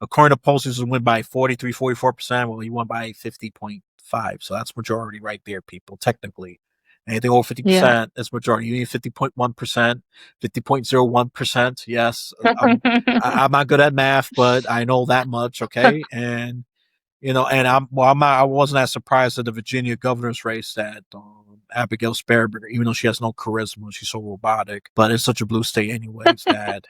according to polls, he was win by 43, 44%. Well, he won by 50.5. So that's majority right there, people, technically. Anything over Yeah. 50% is majority. You need 50.1%, 50.01%. Yes. I'm not good at math, but I know that much. Okay. And and I wasn't as surprised at the Virginia governor's race that Abigail Sperber, even though she has no charisma, she's so robotic. But it's such a blue state, anyways. That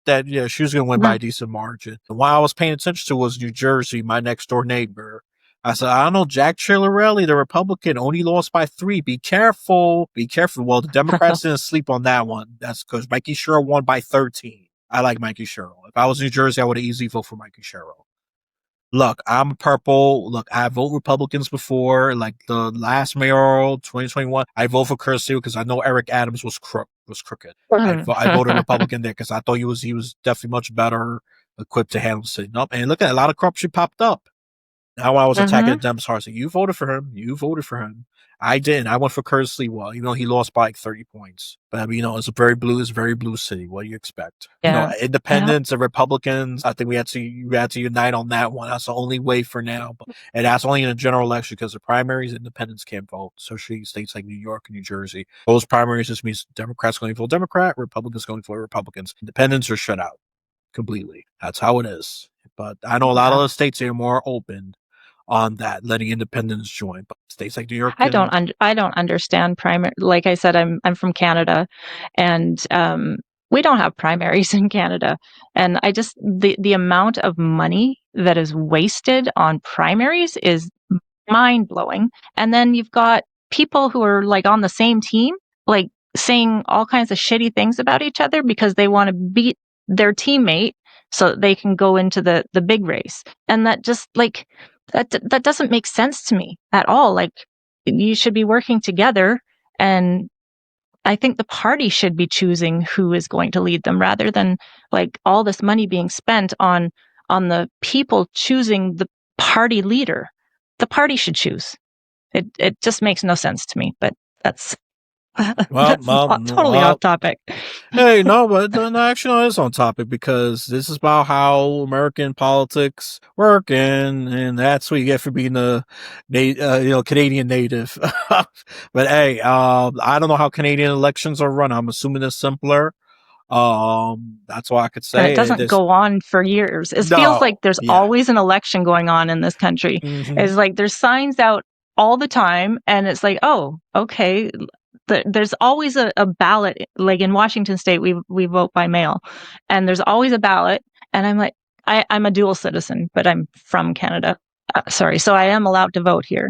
that yeah, she was going to win by a decent margin. And what I was paying attention to was New Jersey, my next door neighbor. I said, I don't know, Jack Ciattarelli, the Republican, only lost by 3. Be careful. Be careful. Well, the Democrats didn't sleep on that one. That's because Mikey Sherrill won by 13. I like Mikey Sherrill. If I was New Jersey, I would have easily voted for Mikey Sherrill. Look, I'm purple. Look, I vote Republicans before, like the last mayoral 2021. I vote for Curtis because I know Eric Adams was crooked. I voted Republican there because I thought he was definitely much better equipped to handle the city. Nope. And look at a lot of corruption popped up. Now I was attacking the Hmm. Dems hard. So you voted for him. You voted for him. I didn't. I went for Curtis Well, he lost by like 30 points. But I mean, it's a very blue city. What do you expect? Yeah. Yeah. Independents and Republicans. I think we had to unite on that one. That's the only way for now. And that's only in a general election because the primaries, independents can't vote. Especially states like New York and New Jersey. Those primaries just means Democrats going to vote Democrat, Republicans going to vote Republicans. Independents are shut out completely. That's how it is. But I know a lot of Yeah. the states are more open. on that, letting independents join. But states like New York I don't understand primary. Like I said, I'm from Canada, and we don't have primaries in Canada. And I just the amount of money that is wasted on primaries is mind blowing. And then you've got people who are like on the same team, like saying all kinds of shitty things about each other because they want to beat their teammate so that they can go into the big race. And that just like that doesn't make sense to me at all. Like you should be working together, and I think the party should be choosing who is going to lead them rather than like all this money being spent on the people choosing the party leader. The party should choose. It just makes no sense to me, but that's well, that's well, totally off well, topic. hey, no, but no, actually, no, it's on topic because this is about how American politics work, and that's what you get for being Canadian native. But hey, I don't know how Canadian elections are run. I'm assuming it's simpler. That's all I could And it say. doesn't This go on for years. It feels like no, there's yeah. always an election going on in this country. Hmm. It's like there's signs out all the time, and it's like, oh, okay. There's always a ballot. Like in Washington State, we vote by mail, and there's always a ballot. And I'm like, I'm a dual citizen, but I'm from Canada. Sorry, so I am allowed to vote here.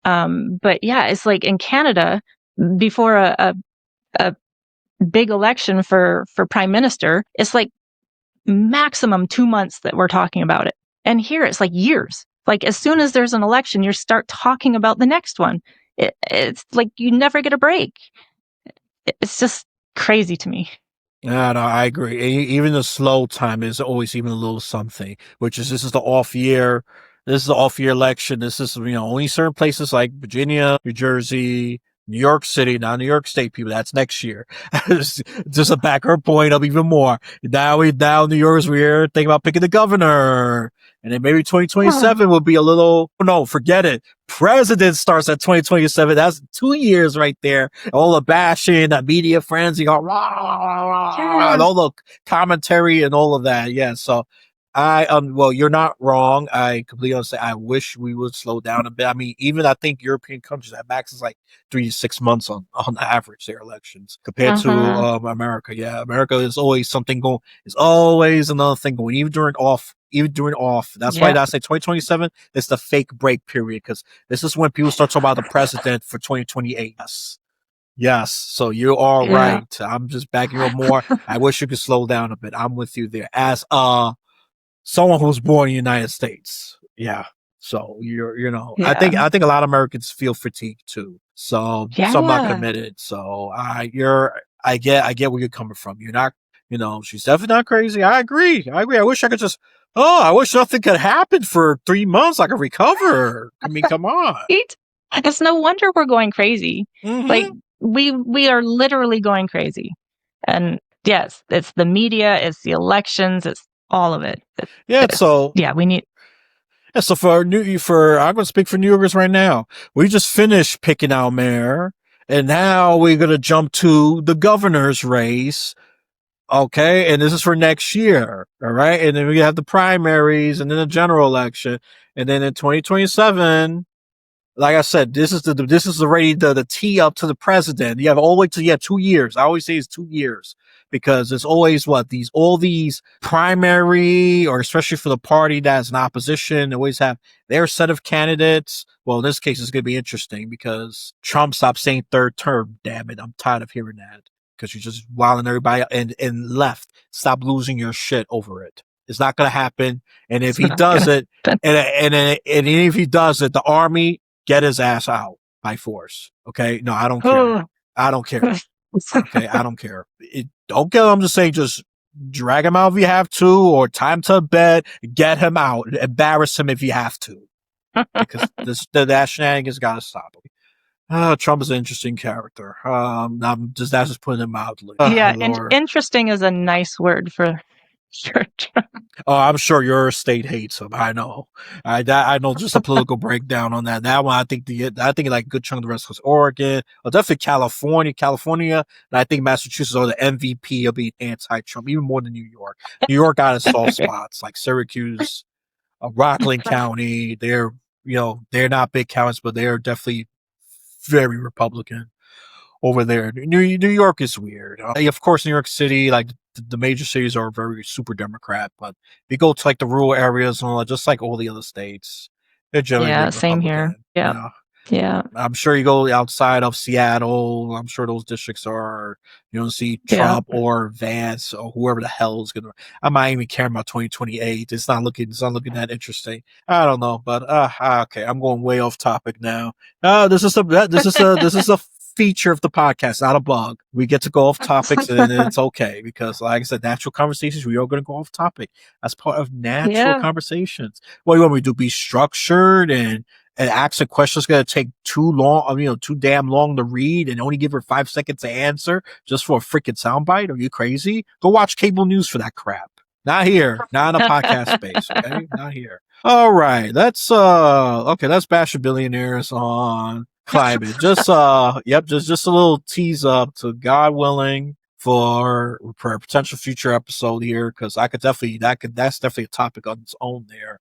But yeah, it's like in Canada, before a big election for prime minister, it's like maximum 2 months that we're talking about it. And here it's like years. Like as soon as there's an election, you start talking about the next one. It's like you never get a break. It's just crazy to me. Yeah, no, I agree. Even the slow time is always even a little something, which is this is the off year. This is the off year election. This is, only certain places like Virginia, New Jersey, New York City, not New York State people. That's next year. Just to back her point up even more. Now New York's we're thinking about picking the governor. And then maybe 2027 will be a little, no, forget it. President starts at 2027. That's 2 years right there. All the bashing, the media frenzy, all, rah, rah, rah, and Yeah. all the commentary and all of that. Yeah. So well, you're not wrong. I completely understand. I wish we would slow down a bit. I mean, even I think European countries at max is like 3 to 6 months on average their elections compared to Uh-huh. America. Yeah, America is always something going. Is always another thing going. Even during off. That's why Yeah. I say 2027 is the fake break period because this is when people start talking about the president for 2028. Yes. Yes. So you are Yeah. right. I'm just backing you up more. I wish you could slow down a bit. I'm with you there. As someone who was born in the United States. Yeah. So Yeah. I think a lot of Americans feel fatigued too. So some not Yeah. committed. So I get where you're coming from. You're not, she's definitely not crazy. I agree. I wish I could just, I wish nothing could happen for 3 months. I could recover. I mean, come on. Right? It's no wonder we're going crazy. Like Hmm. we are literally going crazy. And yes, it's the media, it's the elections, it's all of it. Yeah. So Yeah, we need. Yeah, so I'm going to speak for New Yorkers right now. We just finished picking our mayor, and now we're going to jump to the governor's race. Okay, and this is for next year. All right, and then we have the primaries, and then the general election, and then in 2027, like I said, this is already the tee up to the president. You have all the way to 2 years. I always say it's 2 years because it's always all these primary or especially for the party that's in opposition, they always have their set of candidates. Well, in this case, it's going to be interesting because Trump stopped saying third term. Damn it, I'm tired of hearing that because you're just wilding everybody and left. Stop losing your shit over it. It's not going to happen. And if It's he not does gonna it, happen. and if he does it, the army get his ass out by force. Okay. No, I don't care. I don't care. Okay. I don't care. Don't kill him. I'm just saying, just drag him out if you have to, or tie him to bed, get him out, embarrass him if you have to, because that shenanigans got to stop. Trump is an interesting character. That's just putting it mildly. Yeah, and Lord. interesting is a nice word for sure. Oh, I'm sure your state hates him. I know. I know just a political breakdown on that. That one, I think like a good chunk of the rest was Oregon, definitely California, and I think Massachusetts are the MVP of being anti-Trump, even more than New York. New York got its soft spots like Syracuse, Rockland County. they're not big counts, but they are definitely very Republican over there. New York is weird. Of course, New York City, like the major cities are very super Democrat, but if you go to like the rural areas and all that, just like all the other states, they're generally Yeah, big same here. Republican. Yeah. Yeah. Yeah. I'm sure you go outside of Seattle. I'm sure those districts are, see Yeah. Trump or Vance or whoever the hell is gonna. I might even care about 2028. It's not looking that interesting. I don't know, but okay. I'm going way off topic now. This is a feature of the podcast, not a bug. We get to go off topics, and it's okay because, like I said, natural conversations. We are going to go off topic. That's part of natural Yeah. conversations. What do you want me to do? Be structured and ask a question that's going to take too long, too damn long to read and only give her 5 seconds to answer just for a freaking soundbite? Are you crazy? Go watch cable news for that crap. Not here. Not in a podcast space. Okay. Not here. All right. Let's bash the billionaires on climate. Just a little tease up to God willing for a potential future episode here. Cause that's definitely a topic on its own there.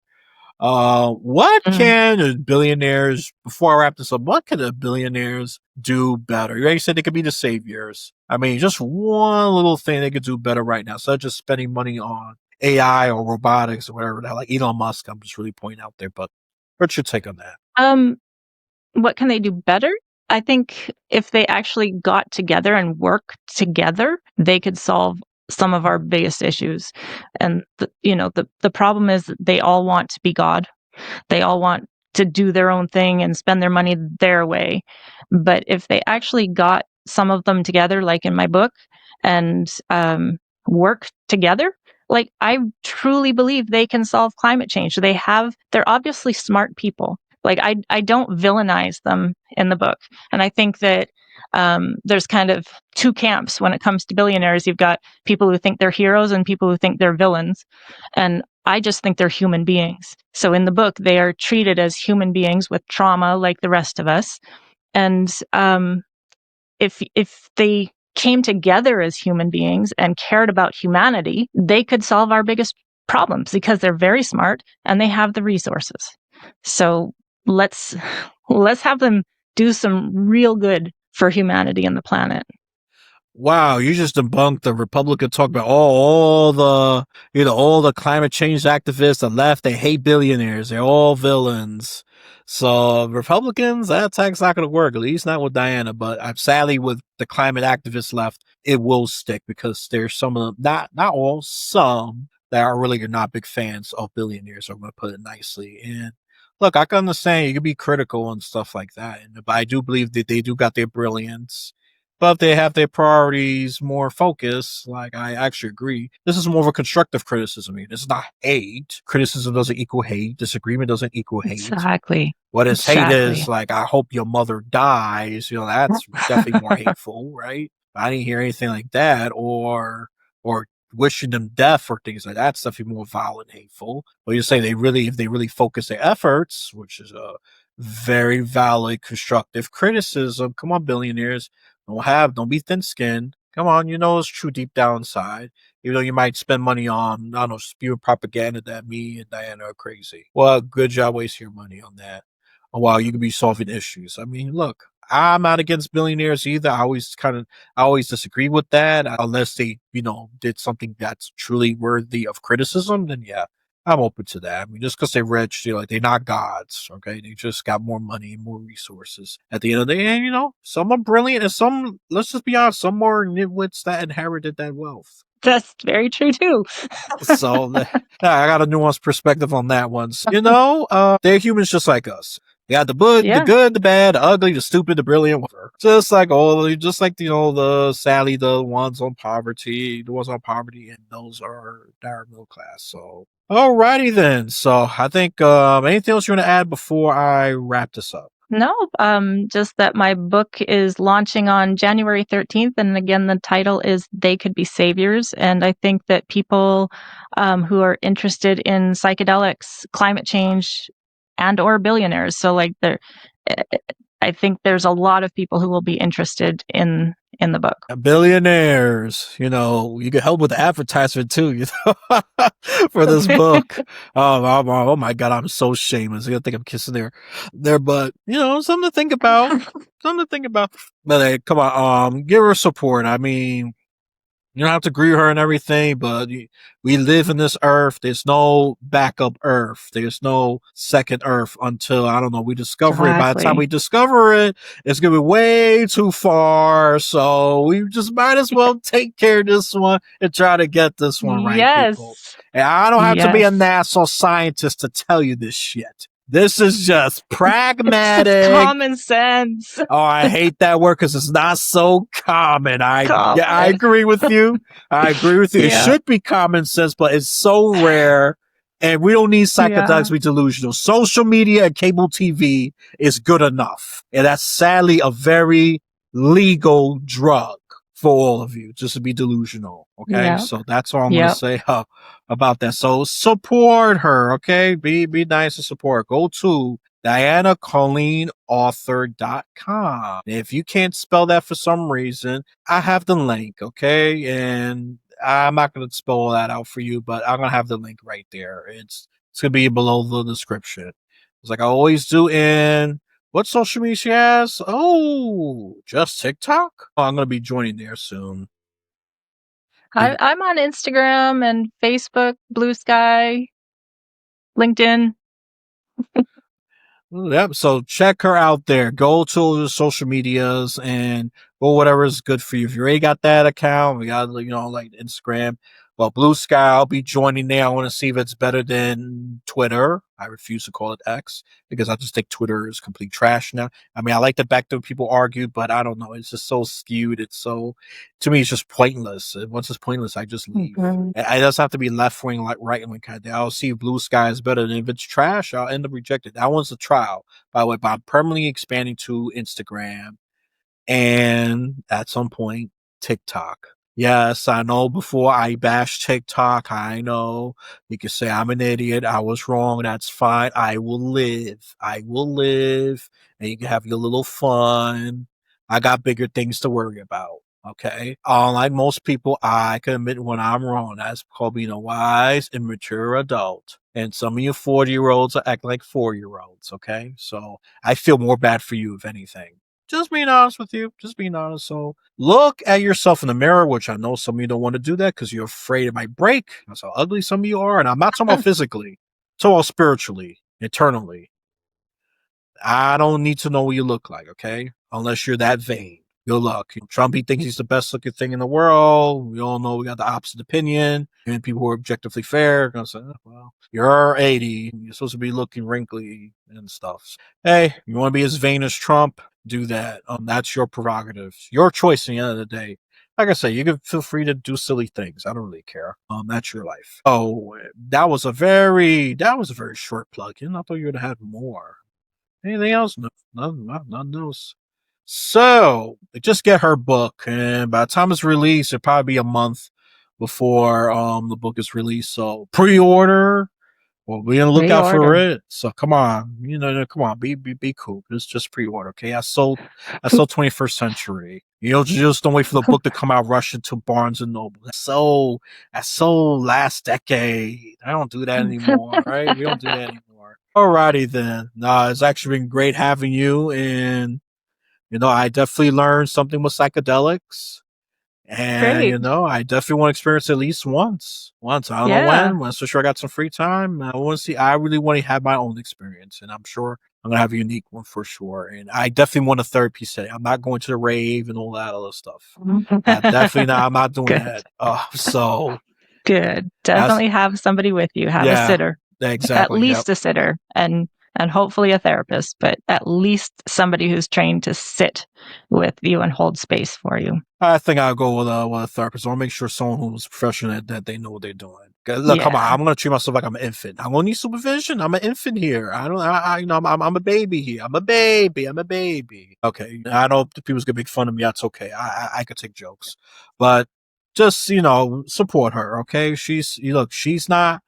What Mm. can the billionaires, before I wrap this up, what can the billionaires do better? You already said they could be the saviors. I mean, just one little thing they could do better right now, instead of just spending money on AI or robotics or whatever, like Elon Musk, I'm just really pointing out there, but what's your take on that? Um, what can they do better? I think if they actually got together and worked together, they could solve some of our biggest issues. And the problem is that they all want to be God. They all want to do their own thing and spend their money their way. But if they actually got some of them together, like in my book, and work together, like I truly believe they can solve climate change. They're obviously smart people. Like I don't villainize them in the book. And I think that there's kind of two camps when it comes to billionaires. You've got people who think they're heroes and people who think they're villains. And I just think they're human beings. So in the book, they are treated as human beings with trauma like the rest of us. And if they came together as human beings and cared about humanity, they could solve our biggest problems because they're very smart and they have the resources. So let's have them do some real good for humanity and the planet. Wow, you just debunked the Republican talk about all the climate change activists, the left, they hate billionaires. They're all villains. So Republicans, that attack's not going to work, at least not with Diana. But I'm sadly with the climate activists left, it will stick because there's some of them, not all, some that are really not big fans of billionaires. I'm going to put it nicely. And look, I can understand you can be critical and stuff like that, but I do believe that they do got their brilliance, but they have their priorities more focused. Like, I actually agree. This is more of a constructive criticism. I mean, this is not hate. Criticism doesn't equal hate. Disagreement doesn't equal hate. Exactly. What is hate Exactly. is like, I hope your mother dies. That's definitely more hateful, right? I didn't hear anything like that, or wishing them death or things like that. That's definitely more violent, hateful. But you say if they really focus their efforts, which is a very valid, constructive criticism. Come on, billionaires. Don't be thin skinned. Come on, it's true deep down inside. Even though you might spend money on, I don't know, spewing propaganda that me and Diana are crazy. Well, good job wasting your money on that. While you could be solving issues. I mean, look, I'm not against billionaires either. I always disagree with that. Unless they, did something that's truly worthy of criticism, then yeah, I'm open to that. I mean, just because they're rich, like they're not gods, okay? They just got more money and more resources. At the end of the day, and some are brilliant, and some, let's just be honest, some more nitwits that inherited that wealth. That's very true too. So I got a nuanced perspective on that one. So, they're humans just like us. You got the Yeah. good, the bad, the ugly, the stupid, the brilliant, whatever. Just like the sadly the ones on poverty, and those are dire middle class. So, alrighty then. So, I think anything else you want to add before I wrap this up? No, just that my book is launching on January 13th. And again, the title is They Could Be Saviors. And I think that people who are interested in psychedelics, climate change, and or billionaires. So like I think there's a lot of people who will be interested in in the book. Billionaires, you can help with the advertisement too, for this book. Oh my God, I'm so shameless. I think I'm kissing their butt. Something to think about. Something to think about. But hey, come on, give her support. I mean, you don't have to agree with her and everything, but we live in this earth. There's no backup earth. There's no second earth until, I don't know, we discover it. By the time Exactly. we discover it, it's going to be way too far. So we just might as well take care of this one and try to get this one right, people. Yes. And I don't have to be a Yes. NASA scientist to tell you this shit. This is just It's just pragmatic. common sense. Oh, I hate that word because it's not so common. I Common. agree with you. I agree with you. It Yeah. should be common sense, but it's so rare. And we don't need psychedelics Yeah. to be delusional. Social media and cable TV is good enough. And that's sadly a very legal drug for all of you, just to be delusional. Okay. Yep. So that's all I'm going to Yep. say about that. So support her. Okay. Be nice and support. Go to DianaColleenAuthor.com. If you can't spell that for some reason, I have the link, okay? And I'm not going to spell all that out for you, but I'm going to have the link right there. It's going to be below the description. It's like I always do in what social media she has? Oh, just TikTok? Oh, I'm going to be joining there soon. I'm on Instagram and Facebook, Blue Sky, LinkedIn. Yep. So check her out there. Go to the social medias and go whatever is good for you. If you already got that account, we got, like Instagram. Well, Blue Sky, I'll be joining there. I want to see if it's better than Twitter. I refuse to call it X because I just think Twitter is complete trash now. I mean, I like the back to people argue, but I don't know. It's just so skewed. To me, it's just pointless. Once it's pointless, I just leave. Mm-hmm. It doesn't have to be left wing, like right wing kind of thing. I'll see if Blue Sky is better. And if it's trash, I'll end up rejecting. That one's a trial, by the way, but I'm permanently expanding to Instagram and at some point, TikTok. Yes, I know before I bash TikTok. I know you can say I'm an idiot. I was wrong. That's fine. I will live. I will live. And you can have your little fun. I got bigger things to worry about. Okay. Unlike most people, I can admit when I'm wrong. That's called being a wise and mature adult. And some of you 40-year-olds are acting like 4-year-olds. Okay. So I feel more bad for you, if anything. Just being honest with you. Just being honest. So look at yourself in the mirror, which I know some of you don't want to do that because you're afraid it might break. That's how ugly some of you are. And I'm not talking about physically. I'm talking about spiritually, eternally. I don't need to know what you look like, okay? Unless you're that vain. Good luck. Trumpy thinks he's the best looking thing in the world. We all know we got the opposite opinion. And people who are objectively fair are going to say, oh, well, you're 80. You're supposed to be looking wrinkly and stuff. Hey, you want to be as vain as Trump? Do that. That's your prerogative. Your choice at the end of the day. Like I say, you can feel free to do silly things. I don't really care. That's your life. Oh, that was a very short plug-in. I thought you would have had more. Anything else? No, none else. So just get her book, and by the time it's released, it'll probably be a month before the book is released. So pre-order. Well, be on the lookout for Pre-order. it. So come on, come on, be cool. It's just pre-order, okay? I sold 21st Century. Just don't wait for the book to come out. Rush into Barnes and Noble. That's so last decade. I don't do that anymore, right? We don't do that anymore. Alrighty then. It's actually been great having you, and I definitely learned something with psychedelics. And Great. I definitely want to experience it at least once. I don't know Yeah. when. Once for sure I got some free time. I want to see. I really want to have my own experience, and I'm sure I'm gonna have a unique one for sure. And I definitely want a therapy setting. I'm not going to the rave and all that other stuff. Definitely not. I'm not doing Good. that. So Good. that's Definitely have somebody with you. Have a yeah, sitter. At exactly. Yep. least a sitter and hopefully a therapist, but at least somebody who's trained to sit with you and hold space for you. I think I'll go with a therapist. I want to make sure someone who's professional that they know what they're doing. 'Cause look, come on, Yeah. I'm gonna treat myself like I'm an infant. I'm gonna need supervision. I'm an infant here. I don't. I'm a baby here. I'm a baby. I'm a baby. Okay, I know people's gonna make fun of me. That's okay. I could take jokes, but just support her. Okay, she's not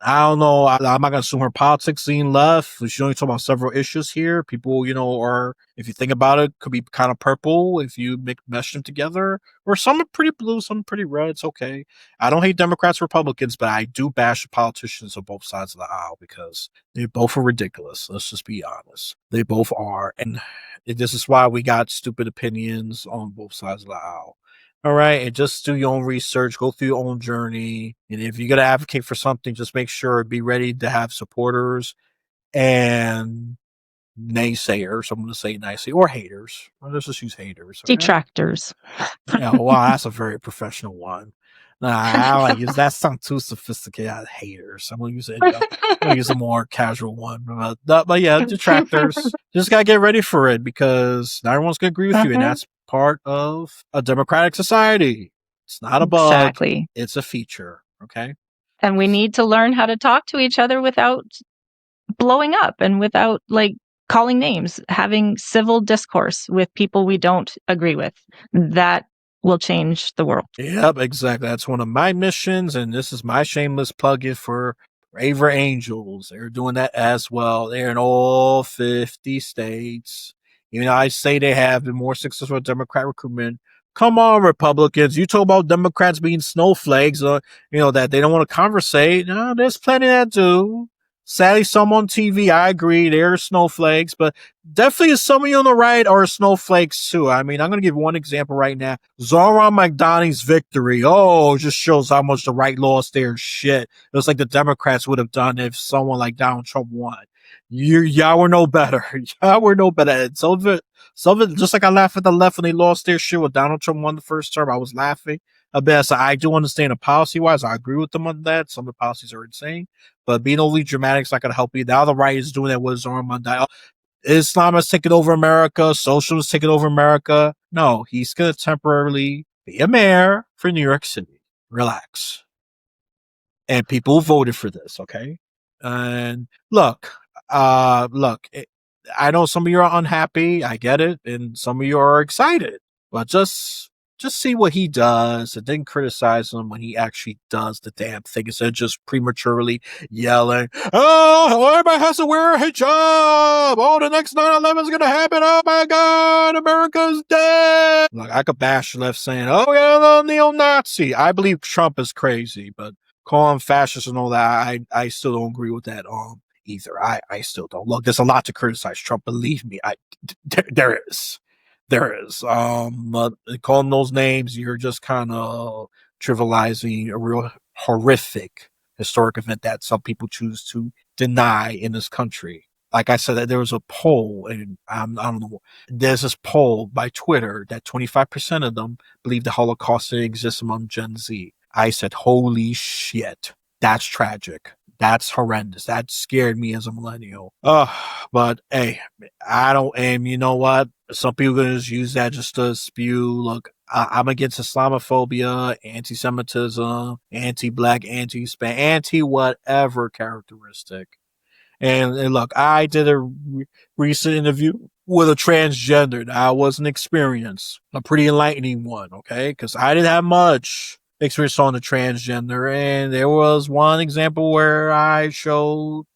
I don't know. I'm not going to assume her politics lean left. She's only talking about several issues here. People, are, if you think about it, could be kind of purple if you mesh them together. Or some are pretty blue, some are pretty red. It's okay. I don't hate Democrats, Republicans, but I do bash the politicians on both sides of the aisle because they both are ridiculous. Let's just be honest. They both are. And this is why we got stupid opinions on both sides of the aisle. All right, and just do your own research, go through your own journey, and if you're gonna advocate for something, just make sure be ready to have supporters and naysayers. I'm gonna say naysayers or haters. Let's just use haters. Okay. Detractors. Yeah, wow, that's a very professional one. Nah, I like it. That sounds too sophisticated. Haters. I'm gonna use it. I'm gonna use a more casual one. But yeah, detractors. Just gotta get ready for it because not everyone's gonna agree with you, and that's part of a democratic society. It's not a bug. Exactly. It's a feature. Okay. And we need to learn how to talk to each other without blowing up and without like calling names, having civil discourse with people we don't agree with. That will change the world. Yep, exactly. That's one of my missions, and this is my shameless plug-in for Braver Angels. They're doing that as well. They're in all 50 states. Even though I say they have been more successful with Democrat recruitment. Come on, Republicans. You talk about Democrats being snowflakes, that they don't want to conversate. No, there's plenty that do. Sadly, some on TV, I agree, they're snowflakes, but definitely some of you on the right are snowflakes too. I mean, I'm going to give one example right now. Zoran Magdani's victory. Oh, just shows how much the right lost their shit. It was like the Democrats would have done if someone like Donald Trump won. Y'all were no better. Y'all were no better. And some of it, just like I laughed at the left when they lost their shit when Donald Trump won the first term, I was laughing a bit. So I do understand the policy wise. I agree with them on that. Some of the policies are insane. But being overly dramatic is not going to help you. Now the right is doing that with Zoran Mandai. Islam has taken over America. Socialists taken over America. No, he's going to temporarily be a mayor for New York City. Relax. And people voted for this, okay? And look, I know some of you are unhappy. I get it. And some of you are excited. But just see what he does and then criticize him when he actually does the damn thing instead of just prematurely yelling, oh, everybody has to wear a hijab. Oh, the next 9/11 is going to happen. Oh my God, America's dead. Like, I could bash the left saying, oh yeah, the neo-Nazi. I believe Trump is crazy, but calling fascist and all that, I still don't agree with that either. I still don't. Look, there's a lot to criticize Trump. Believe me, there is. There is. Calling those names, you're just kind of trivializing a real horrific historic event that some people choose to deny in this country. Like I said, there was a poll, and I don't know. There's this poll by Twitter that 25% of them believe the Holocaust didn't exist among Gen Z. I said, holy shit, that's tragic. That's horrendous. That scared me as a millennial. But hey, I don't, and you know what? Some people are going to just use that just to spew. Look, I'm against Islamophobia, anti-Semitism, anti-black, anti-Hispanic, anti-whatever characteristic. And look, I did a recent interview with a transgender. That was an experience, a pretty enlightening one, okay? Because I didn't have much experience on the transgender, and there was one example where I showed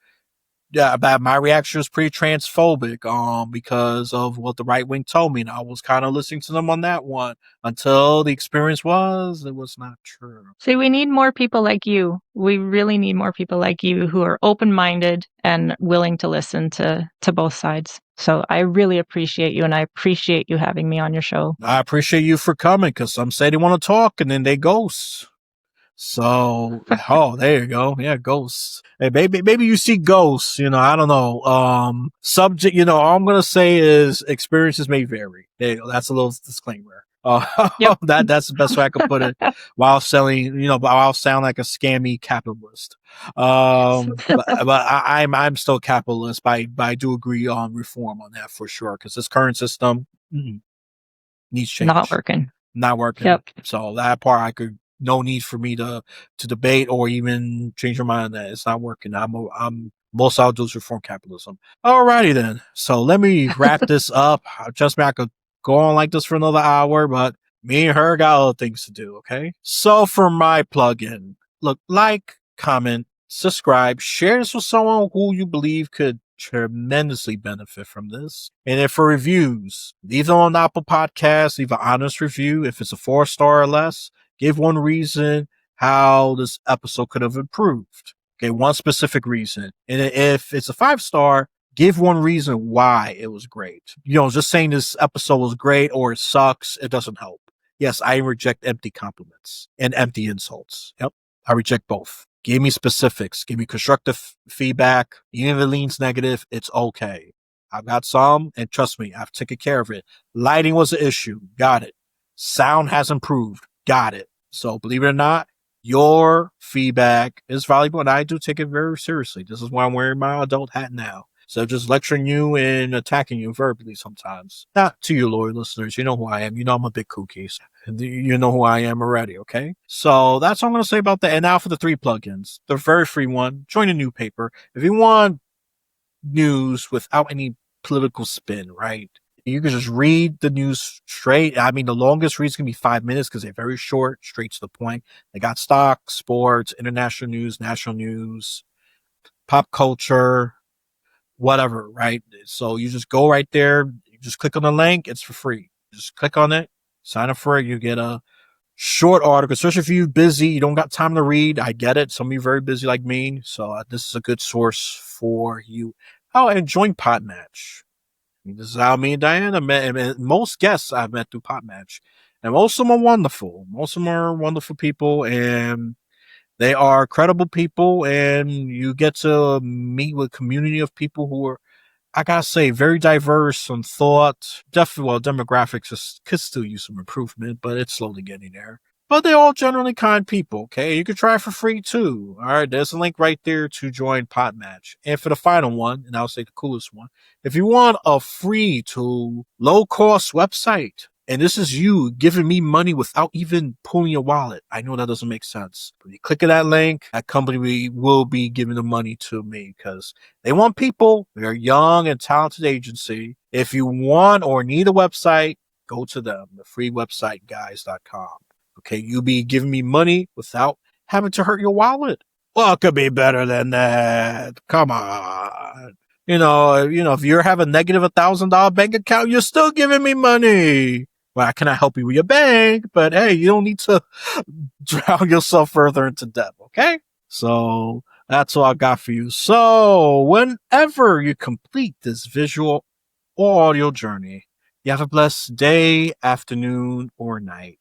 about my reaction was pretty transphobic because of what the right wing told me, and I was kind of listening to them on that one until the experience it was not true. See, we need more people like you. We really need more people like you who are open-minded and willing to listen to both sides. So I really appreciate you, and I appreciate you having me on your show. I appreciate you for coming because some say they want to talk and then they ghost. So, there you go. Yeah, ghosts. Hey, maybe you see ghosts, I don't know. Subject, all I'm going to say is experiences may vary. There you go. That's a little disclaimer. Yep. That's the best way I could put it while selling, while sound like a scammy capitalist. But I'm still capitalist, but I do agree on reform on that for sure. Cause this current system needs change. Not working. Yep. So that part no need for me to debate or even change your mind on that. It's not working. I'm most I'll do is reform capitalism. Alrighty then. So let me wrap this up. Just I could go on like this for another hour, but me and her got other things to do, okay? So for my plugin, look, like, comment, subscribe, share this with someone who you believe could tremendously benefit from this. And if for reviews, leave them on Apple Podcasts, leave an honest review. If it's a 4-star or less, give one reason how this episode could have improved. Okay, one specific reason. And if it's a 5-star, give one reason why it was great. Just saying this episode was great or it sucks, it doesn't help. Yes, I reject empty compliments and empty insults. Yep, I reject both. Give me specifics. Give me constructive feedback. Even if it leans negative, it's okay. I've got some, and trust me, I've taken care of it. Lighting was an issue. Got it. Sound has improved. Got it. So believe it or not, your feedback is valuable, and I do take it very seriously. This is why I'm wearing my adult hat now. So just lecturing you and attacking you verbally sometimes. Not to you, loyal listeners. You know who I am. You know I'm a big kooky. You know who I am already, okay? So that's what I'm going to say about that. And now for the 3 plugins. The very free one, join a new paper. If you want news without any political spin, right? You can just read the news straight. I mean, the longest reads can be 5 minutes because they're very short, straight to the point. They got stock, sports, international news, national news, pop culture, whatever, right? So you just go right there. You just click on the link. It's for free. Just click on it, sign up for it. You get a short article, especially if you're busy, you don't got time to read. I get it. Some of you are very busy like me. So this is a good source for you. Oh, and join Podmatch. This is how me and Diana met. And most guests I've met through Podmatch. And most of them are wonderful. Most of them are wonderful people. And they are credible people. And you get to meet with a community of people who are, I gotta say, very diverse on thought. Definitely, well, demographics could still use some improvement, but it's slowly getting there. But they're all generally kind people, okay? You can try it for free too. All right, there's a link right there to join Podmatch. And for the final one, and I'll say the coolest one, if you want a free to low cost website, and this is you giving me money without even pulling your wallet. I know that doesn't make sense. When you click on that link, that company will be giving the money to me because they want people. They're a young and talented agency. If you want or need a website, go to them, the free website guys.com. Okay, you'll be giving me money without having to hurt your wallet. Well, it could be better than that. Come on. If you have a negative $1,000 bank account, you're still giving me money. Well, I cannot help you with your bank, but hey, you don't need to drown yourself further into debt, okay? So that's all I got for you. So whenever you complete this visual or audio journey, you have a blessed day, afternoon, or night.